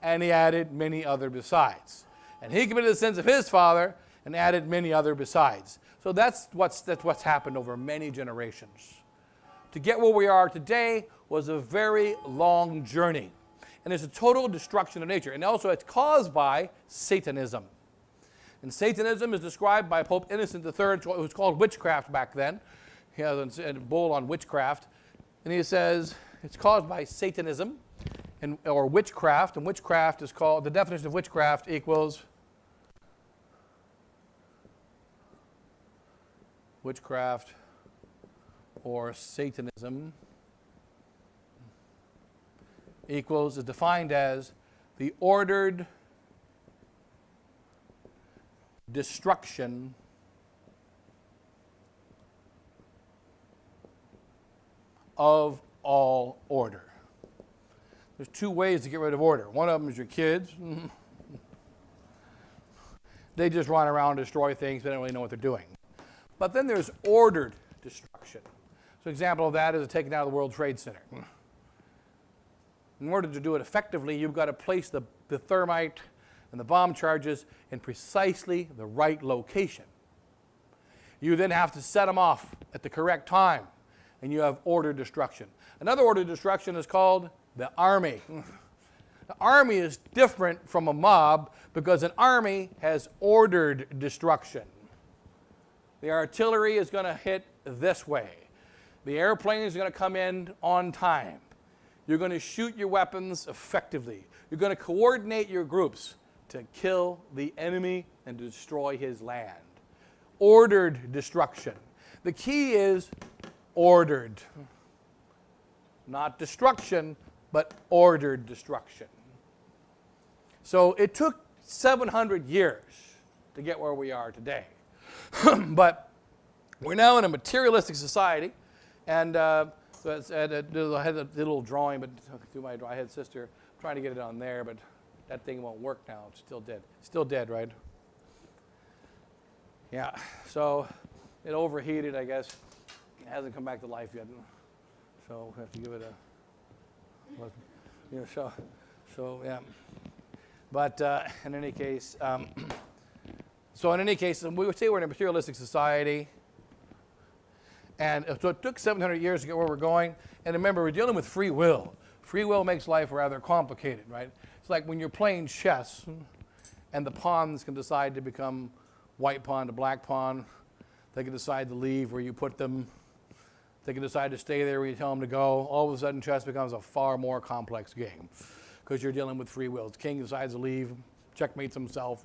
and he added many other besides. And he committed the sins of his father and added many other besides. So that's what's happened over many generations. To get where we are today was a very long journey. And it's a total destruction of nature. And also it's caused by Satanism. And Satanism is described by Pope Innocent III, it was called witchcraft back then. He has a bull on witchcraft. And he says it's caused by Satanism. Or witchcraft, and witchcraft is called, the definition of witchcraft equals witchcraft or Satanism is defined as the ordered destruction of all order. There's two ways to get rid of order. One of them is your kids. They just run around and destroy things. They don't really know what they're doing. But then there's ordered destruction. So an example of that is taking out the World Trade Center. In order to do it effectively, you've got to place the thermite and the bomb charges in precisely the right location. You then have to set them off at the correct time, and you have ordered destruction. Another ordered destruction is called the army. The army is different from a mob because an army has ordered destruction. The artillery is going to hit this way. The airplanes are going to come in on time. You're going to shoot your weapons effectively. You're going to coordinate your groups to kill the enemy and destroy his land. Ordered destruction. The key is ordered. Not destruction, but ordered destruction. So it took 700 years to get where we are today. But we're now in a materialistic society, and so I had a little drawing, but through my I had sister trying to get it on there, but that thing won't work now. It's still dead. Still dead, right? Yeah. So it overheated, I guess. It hasn't come back to life yet. So we have to give it a, so yeah. But in any case, we would say we're in a materialistic society. And so it took 700 years to get where we're going. And remember, we're dealing with free will. Free will makes life rather complicated, right? It's like when you're playing chess, and the pawns can decide to become white pawn to black pawn. They can decide to leave where you put them. They can decide to stay there where you tell them to go. All of a sudden, chess becomes a far more complex game because you're dealing with free will. The king decides to leave, checkmates himself.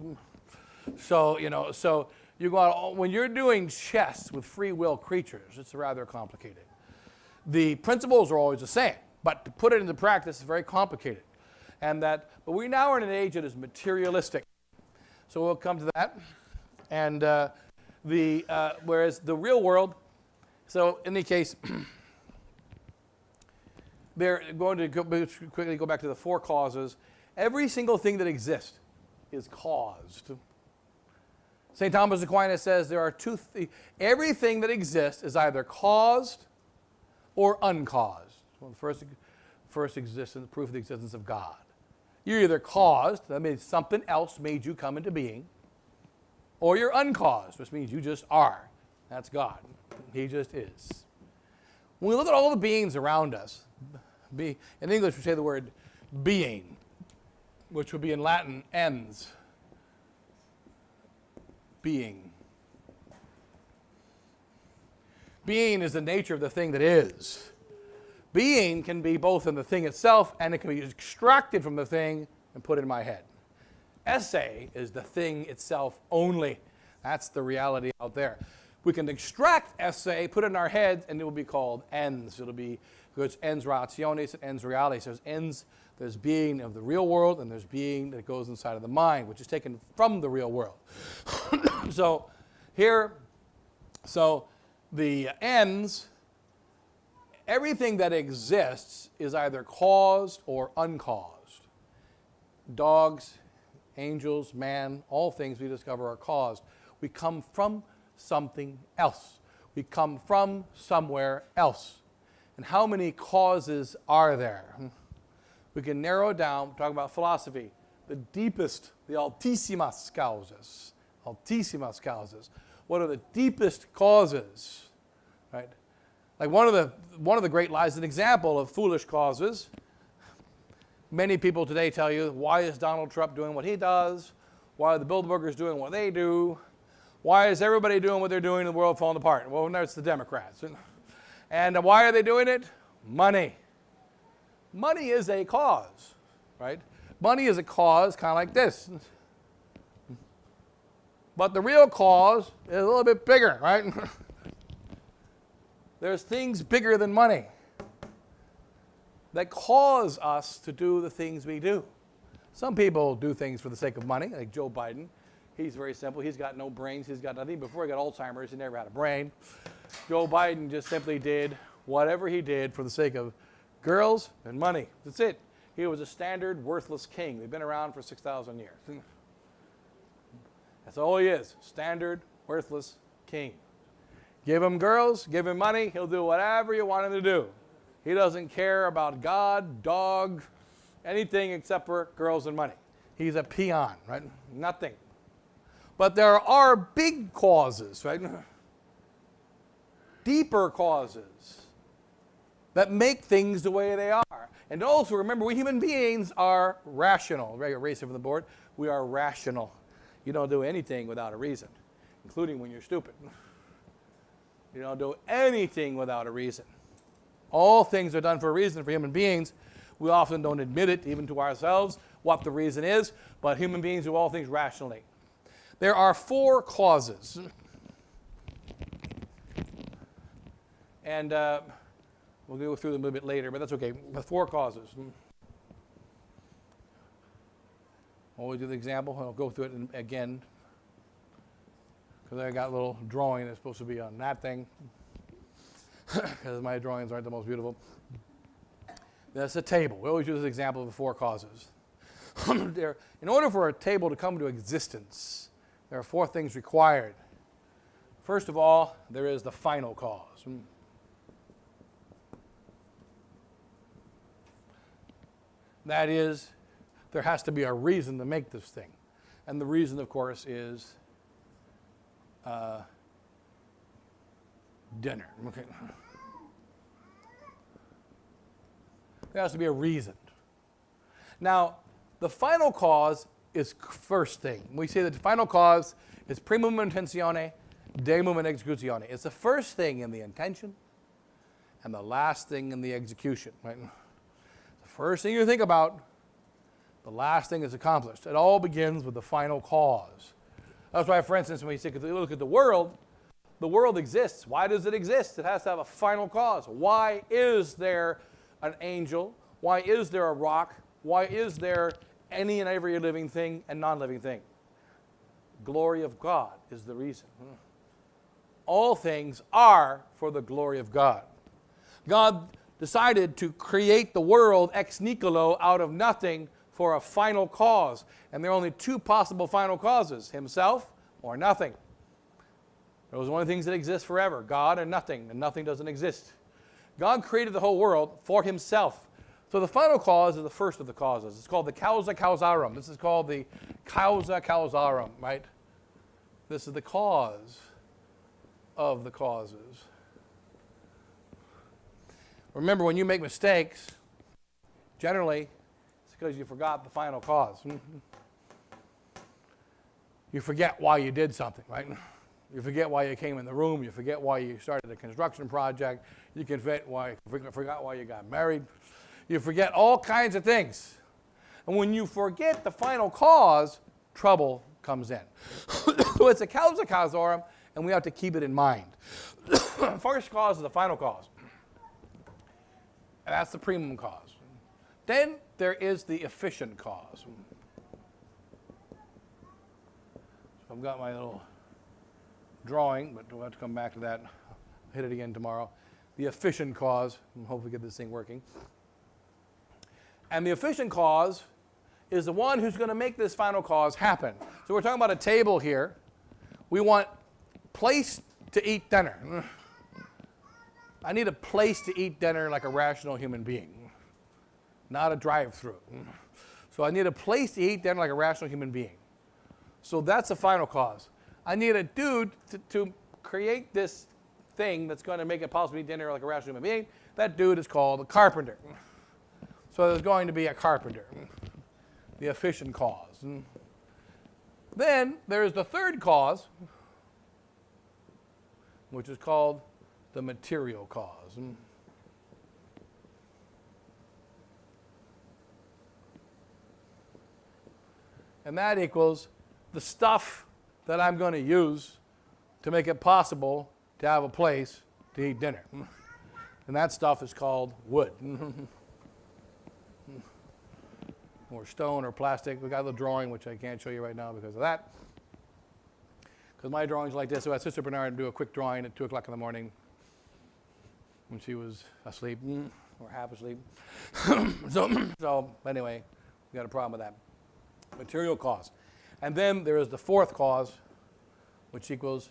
So, so you go out, when you're doing chess with free will creatures, it's rather complicated. The principles are always the same, but to put it into practice is very complicated. But we now are in an age that is materialistic. So we'll come to that. And whereas the real world, so in any case, they're going to quickly go back to the four causes. Every single thing that exists is caused. St. Thomas Aquinas says there are everything that exists is either caused or uncaused. Well, the first existence, proof of the existence of God. You're either caused, that means something else made you come into being, or you're uncaused, which means you just are. That's God. He just is. When we look at all the beings around us, in English we say the word being, which would be in Latin ens. Being. Being is the nature of the thing that is. Being can be both in the thing itself and it can be extracted from the thing and put in my head. Esse is the thing itself only. That's the reality out there. We can extract esse, put it in our heads, and it will be called ens. It'll be, because ens rationis and ens realis. There's ens, there's being of the real world, and there's being that goes inside of the mind, which is taken from the real world. So the ens, everything that exists is either caused or uncaused. Dogs, angels, man, all things we discover are caused. We come from something else. We come from somewhere else. And how many causes are there? We can narrow it down, talk about philosophy. The deepest, the altissimas causas. Altissimas causas. What are the deepest causes? Right? Like one of the great lies, an example of foolish causes. Many people today tell you, why is Donald Trump doing what he does? Why are the Bilderbergers doing what they do? Why is everybody doing what they're doing and the world falling apart? Well, no, it's the Democrats. And why are they doing it? Money. Money is a cause, right? Money is a cause kind of like this. But the real cause is a little bit bigger, right? There's things bigger than money that cause us to do the things we do. Some people do things for the sake of money, like Joe Biden. He's very simple. He's got no brains. He's got nothing. Before he got Alzheimer's, he never had a brain. Joe Biden just simply did whatever he did for the sake of girls and money. That's it. He was a standard, worthless king. They've been around for 6,000 years. That's all he is. Standard, worthless king. Give him girls, give him money, he'll do whatever you want him to do. He doesn't care about God, dog, anything except for girls and money. He's a peon, right? Nothing. But there are big causes, right? Deeper causes that make things the way they are. And also remember, we human beings are rational. Erase it from the board. We are rational. You don't do anything without a reason, including when you're stupid. You don't do anything without a reason. All things are done for a reason for human beings. We often don't admit it, even to ourselves, what the reason is, but human beings do all things rationally. There are four causes. And we'll go through them a little bit later, but that's okay. The four causes. Always do the example. I'll go through it again, because I got a little drawing that's supposed to be on that thing, because my drawings aren't the most beautiful. That's a table. We always use this example of the four causes. In order for a table to come into existence, there are four things required. First of all, there is the final cause. That is, there has to be a reason to make this thing. And the reason, of course, is dinner. Okay. There has to be a reason. Now, the final cause is first thing. We say that the final cause is primum intentione, demum in executione. It's the first thing in the intention and the last thing in the execution. Right? The first thing you think about, the last thing is accomplished. It all begins with the final cause. That's why, for instance, when you look at the world exists. Why does it exist? It has to have a final cause. Why is there an angel? Why is there a rock? Why is there any and every living thing and non-living thing? Glory of God is the reason. All things are for the glory of God. God decided to create the world ex nihilo, out of nothing, for a final cause. And there are only two possible final causes, himself or nothing. Those are the only things that exist forever, God and nothing doesn't exist. God created the whole world for himself. So the final cause is the first of the causes. It's called the causa causarum. This is called the causa causarum, right? This is the cause of the causes. Remember, when you make mistakes, generally, it's because you forgot the final cause. You forget why you did something, right? You forget why you came in the room. You forget why you started a construction project. You forgot why you got married. You forget all kinds of things. And when you forget the final cause, trouble comes in. So it's a causa causarum, and we have to keep it in mind. First cause is the final cause. And that's the primum cause. Then there is the efficient cause. So I've got my little drawing, but we'll have to come back to that. I'll hit it again tomorrow. The efficient cause, and hopefully get this thing working. And the efficient cause is the one who's going to make this final cause happen. So we're talking about a table here. We want place to eat dinner. I need a place to eat dinner like a rational human being, not a drive-through. So I need a place to eat dinner like a rational human being. So that's the final cause. I need a dude to create this thing that's going to make it possible to eat dinner like a rational human being. That dude is called a carpenter. So there's going to be a carpenter, the efficient cause. Then there's the third cause, which is called the material cause. And that equals the stuff that I'm going to use to make it possible to have a place to eat dinner. And that stuff is called wood. Or stone or plastic. We got a little drawing, which I can't show you right now because of that. Because my drawing's like this. So I had Sister Bernard do a quick drawing at 2 o'clock in the morning when she was asleep, or half asleep. So anyway, we got a problem with that. Material cause. And then there is the fourth cause, which equals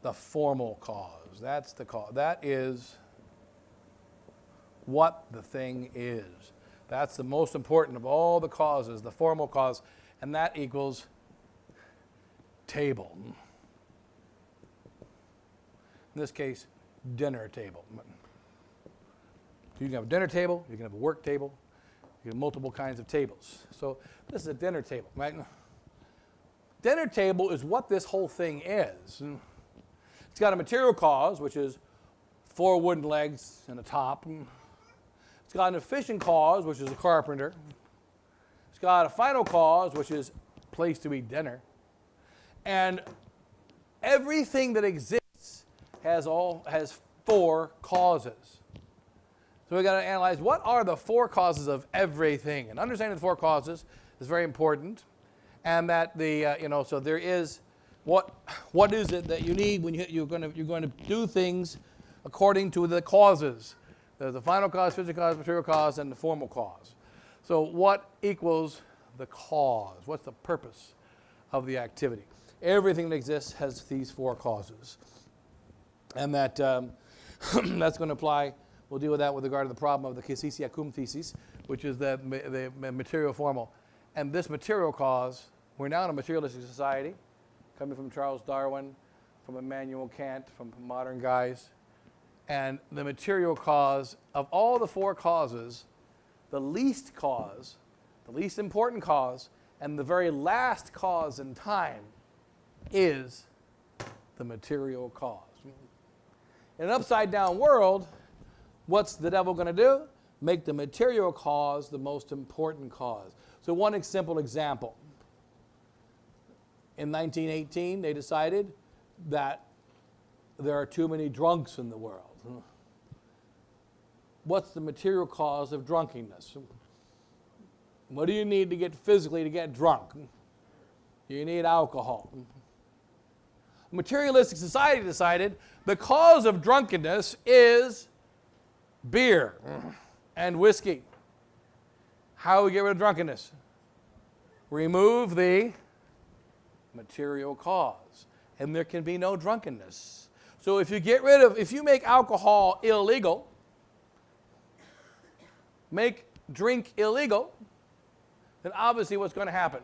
the formal cause. That's the cause. That is what the thing is. That's the most important of all the causes, the formal cause, and that equals table. In this case, dinner table. You can have a dinner table, you can have a work table, you can have multiple kinds of tables. So this is a dinner table, right? Dinner table is what this whole thing is. It's got a material cause, which is 4 wooden legs and a top. It's got an efficient cause, which is a carpenter. It's got a final cause, which is place to eat dinner. And everything that exists has 4 causes. So we've got to analyze what are the 4 causes of everything. And understanding the 4 causes is very important. And that so there is what is it that you need when you're going to do things according to the causes. There's the final cause, physical cause, material cause, and the formal cause. So what equals the cause? What's the purpose of the activity? Everything that exists has these 4 causes. And that that's going to apply. We'll deal with that with regard to the problem of the caesis cum thesis, which is the material formal. And this material cause, we're now in a materialistic society, coming from Charles Darwin, from Immanuel Kant, from modern guys. And the material cause of all the 4 causes, the least important cause, and the very last cause in time is the material cause. In an upside-down world, what's the devil going to do? Make the material cause the most important cause. So one simple example. In 1918, they decided that there are too many drunks in the world. What's the material cause of drunkenness? What do you need to get physically to get drunk? You need alcohol. A materialistic society decided the cause of drunkenness is beer and whiskey. How do we get rid of drunkenness? Remove the material cause, and there can be no drunkenness. So if you make alcohol illegal, make drink illegal, then obviously what's going to happen?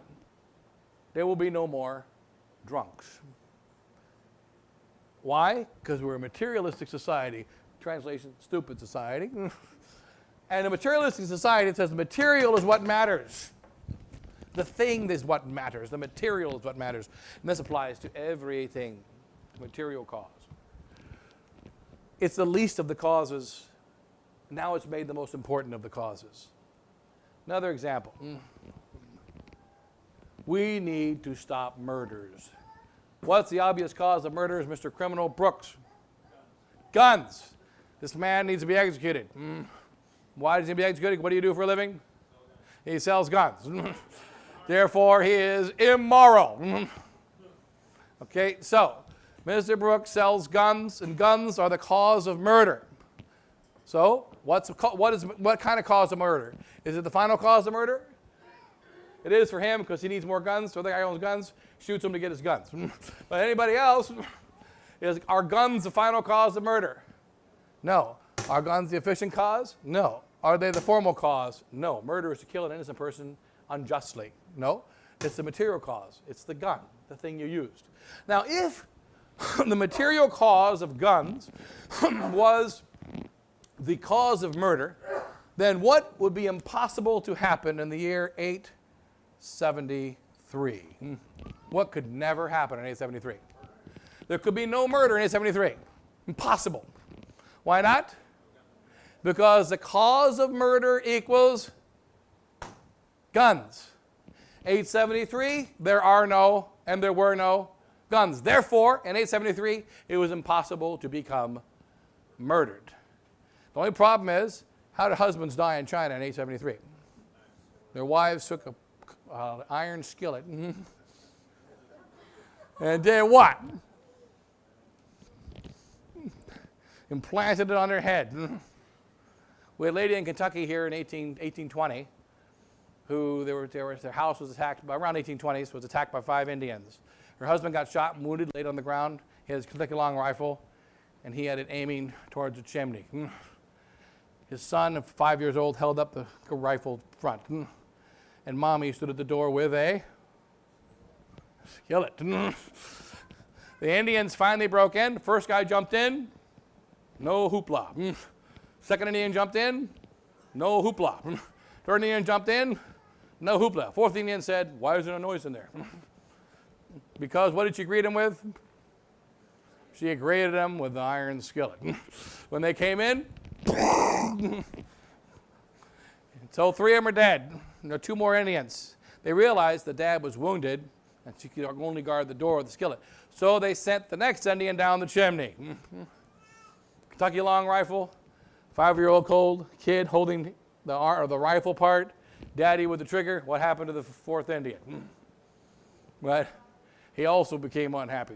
There will be no more drunks. Why? Because we're a materialistic society. Translation, stupid society. And a materialistic society says the material is what matters. The thing is what matters. The material is what matters. And this applies to everything. Material cause. It's the least of the causes. Now it's made the most important of the causes. Another example. We need to stop murders. What's the obvious cause of murders, Mr. Criminal Brooks? Guns. This man needs to be executed. Why does he need to be executed? What do you do for a living? He sells guns. Therefore, he is immoral. Okay, so Mr. Brooks sells guns, and guns are the cause of murder. So, what kind of cause of murder? Is it the final cause of murder? It is for him because he needs more guns, so the guy who owns guns shoots him to get his guns. But anybody else, are guns the final cause of murder? No. Are guns the efficient cause? No. Are they the formal cause? No. Murder is to kill an innocent person unjustly. No. It's the material cause. It's the gun, the thing you used. Now, if the material cause of guns was the cause of murder, then what would be impossible to happen in the year 873? What could never happen in 873? There could be no murder in 873. Impossible. Why not? Because the cause of murder equals guns. 873, there are no, and there were no guns. Therefore, in 873, it was impossible to become murdered. The only problem is, how did husbands die in China in 873? Their wives took an iron skillet and did what? Implanted it on their head. We had a lady in Kentucky here in 1820 who their house was attacked by, around 1820s, was attacked by 5 Indians. Her husband got shot and wounded, laid on the ground. He had his Kentucky long rifle, and he had it aiming towards the chimney. His son, 5 years old, held up the rifle front. And Mommy stood at the door with a skillet. The Indians finally broke in. The first guy jumped in, no hoopla. Second Indian jumped in, no hoopla. Third Indian jumped in, no hoopla. Fourth Indian said, why is there no noise in there? Because what did she greet him with? She greeted him with the iron skillet. When they came in, so 3 of them are dead. There are 2 more Indians. They realized the dad was wounded, and she could only guard the door with the skillet. So they sent the next Indian down the chimney. Kentucky long rifle, 5-year-old cold kid holding the rifle part, daddy with the trigger. What happened to the 4th Indian? But he also became unhappy.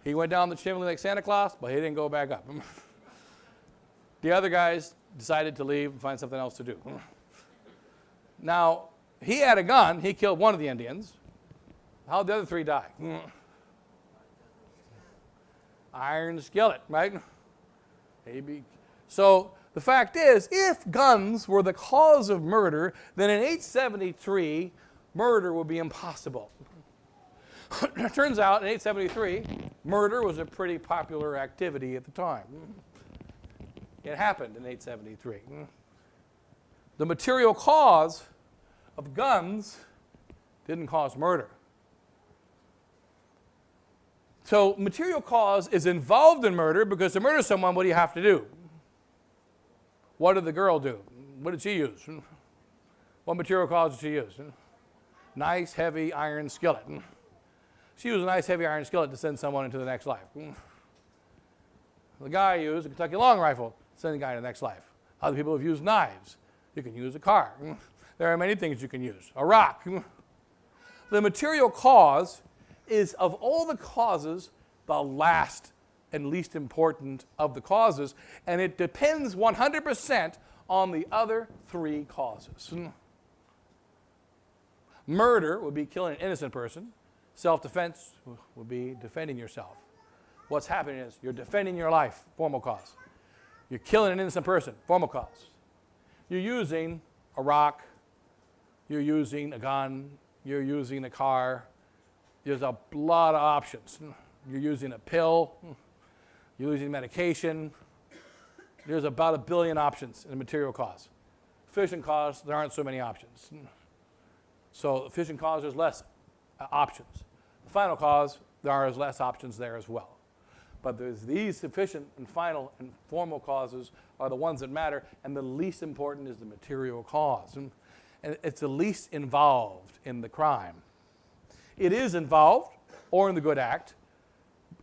He went down the chimney like Santa Claus, but he didn't go back up. The other guys decided to leave and find something else to do. Now, he had a gun. He killed one of the Indians. How'd the other 3 die? Iron skillet, right? So the fact is, if guns were the cause of murder, then in 873, murder would be impossible. It turns out in 873, murder was a pretty popular activity at the time. It happened in 873. The material cause of guns didn't cause murder. So material cause is involved in murder because to murder someone, what do you have to do? What did the girl do? What did she use? What material cause did she use? Nice, heavy iron skillet. She used a nice heavy iron skillet to send someone into the next life. The guy used a Kentucky long rifle to send the guy to the next life. Other people have used knives. You can use a car. There are many things you can use. A rock. The material cause is, of all the causes, the last and least important of the causes, and it depends 100% on the other three causes. Murder would be killing an innocent person. Self-defense would be defending yourself. What's happening is you're defending your life, formal cause. You're killing an innocent person, formal cause. You're using a rock, you're using a gun, you're using a car. There's a lot of options. You're using a pill, you're using medication. There's about 1 billion options in material cause. Efficient cause, there aren't so many options. So efficient cause, there's less options. The final cause, there are less options there as well. But there's these efficient and final and formal causes are the ones that matter, and the least important is the material cause. And it's the least involved in the crime. It is involved, or in the good act,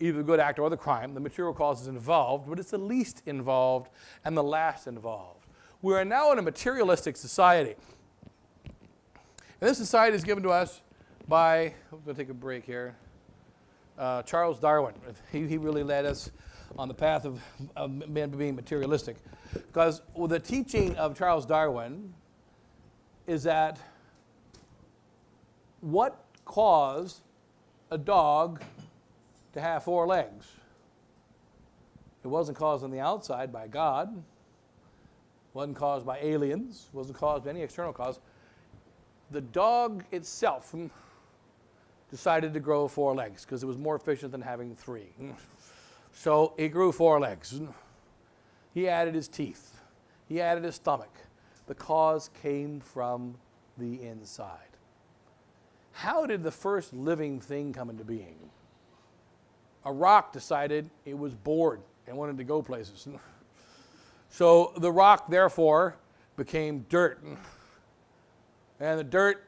either the good act or the crime. The material cause is involved, but it's the least involved and the last involved. We are now in a materialistic society. And this society is given to us by, I'm going to take a break here, Charles Darwin. He really led us on the path of men being materialistic. Because the teaching of Charles Darwin is that what caused a dog to have 4 legs? It wasn't caused on the outside by God. It wasn't caused by aliens. It wasn't caused by any external cause. The dog itself decided to grow 4 legs because it was more efficient than having 3. So he grew 4 legs. He added his teeth. He added his stomach. The cause came from the inside. How did the first living thing come into being? A rock decided it was bored and wanted to go places. So the rock, therefore, became dirt. And the dirt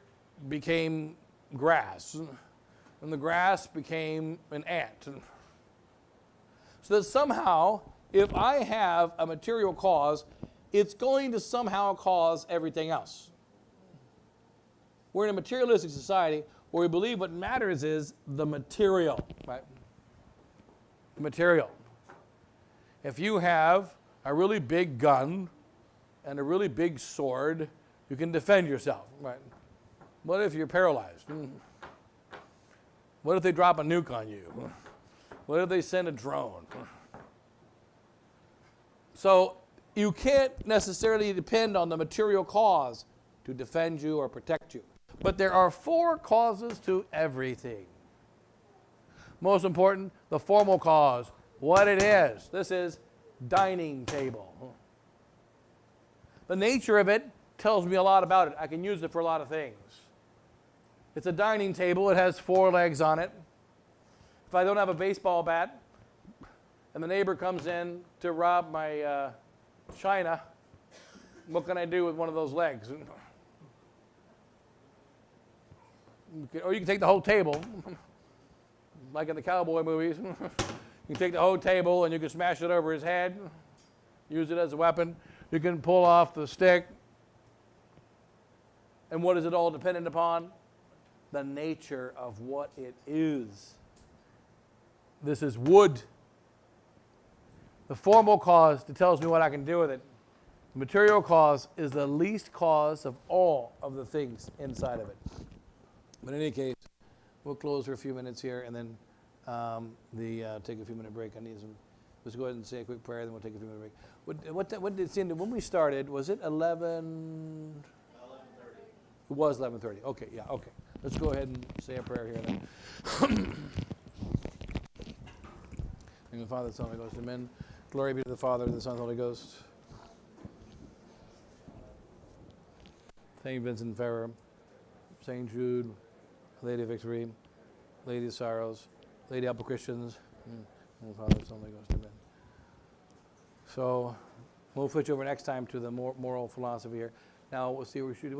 became grass. And the grass became an ant. So that somehow, if I have a material cause, it's going to somehow cause everything else. We're in a materialistic society where we believe what matters is the material, right? The material. If you have a really big gun and a really big sword, you can defend yourself, right? What if you're paralyzed? What if they drop a nuke on you? What if they send a drone? So you can't necessarily depend on the material cause to defend you or protect you. But there are 4 causes to everything. Most important, the formal cause, what it is. This is dining table. The nature of it tells me a lot about it. I can use it for a lot of things. It's a dining table. It has 4 legs on it. If I don't have a baseball bat and the neighbor comes in to rob my china, what can I do with one of those legs? Or you can take the whole table, like in the cowboy movies. You can take the whole table and you can smash it over his head, use it as a weapon. You can pull off the stick. And what is it all dependent upon? The nature of what it is. This is wood. The formal cause that tells me what I can do with it. The material cause is the least cause of all of the things inside of it. But in any case, we'll close for a few minutes here and then take a few minute break. I need some. Let's go ahead and say a quick prayer, then we'll take a few minute break. What did it seem to, when we started, was it 11? 11:30. It was 11:30. Okay, yeah, okay. Let's go ahead and say a prayer here then. In the Father, the Son, and the Holy Ghost. Amen. Glory be to the Father, and the Son, and the Holy Ghost. St. Vincent Ferrer, St. Jude, Lady of Victory, Lady of Sorrows, Lady Help of Christians, and the Father, the Son, and the Holy Ghost. Amen. So we'll switch over next time to the moral philosophy here. Now we'll see what we should do.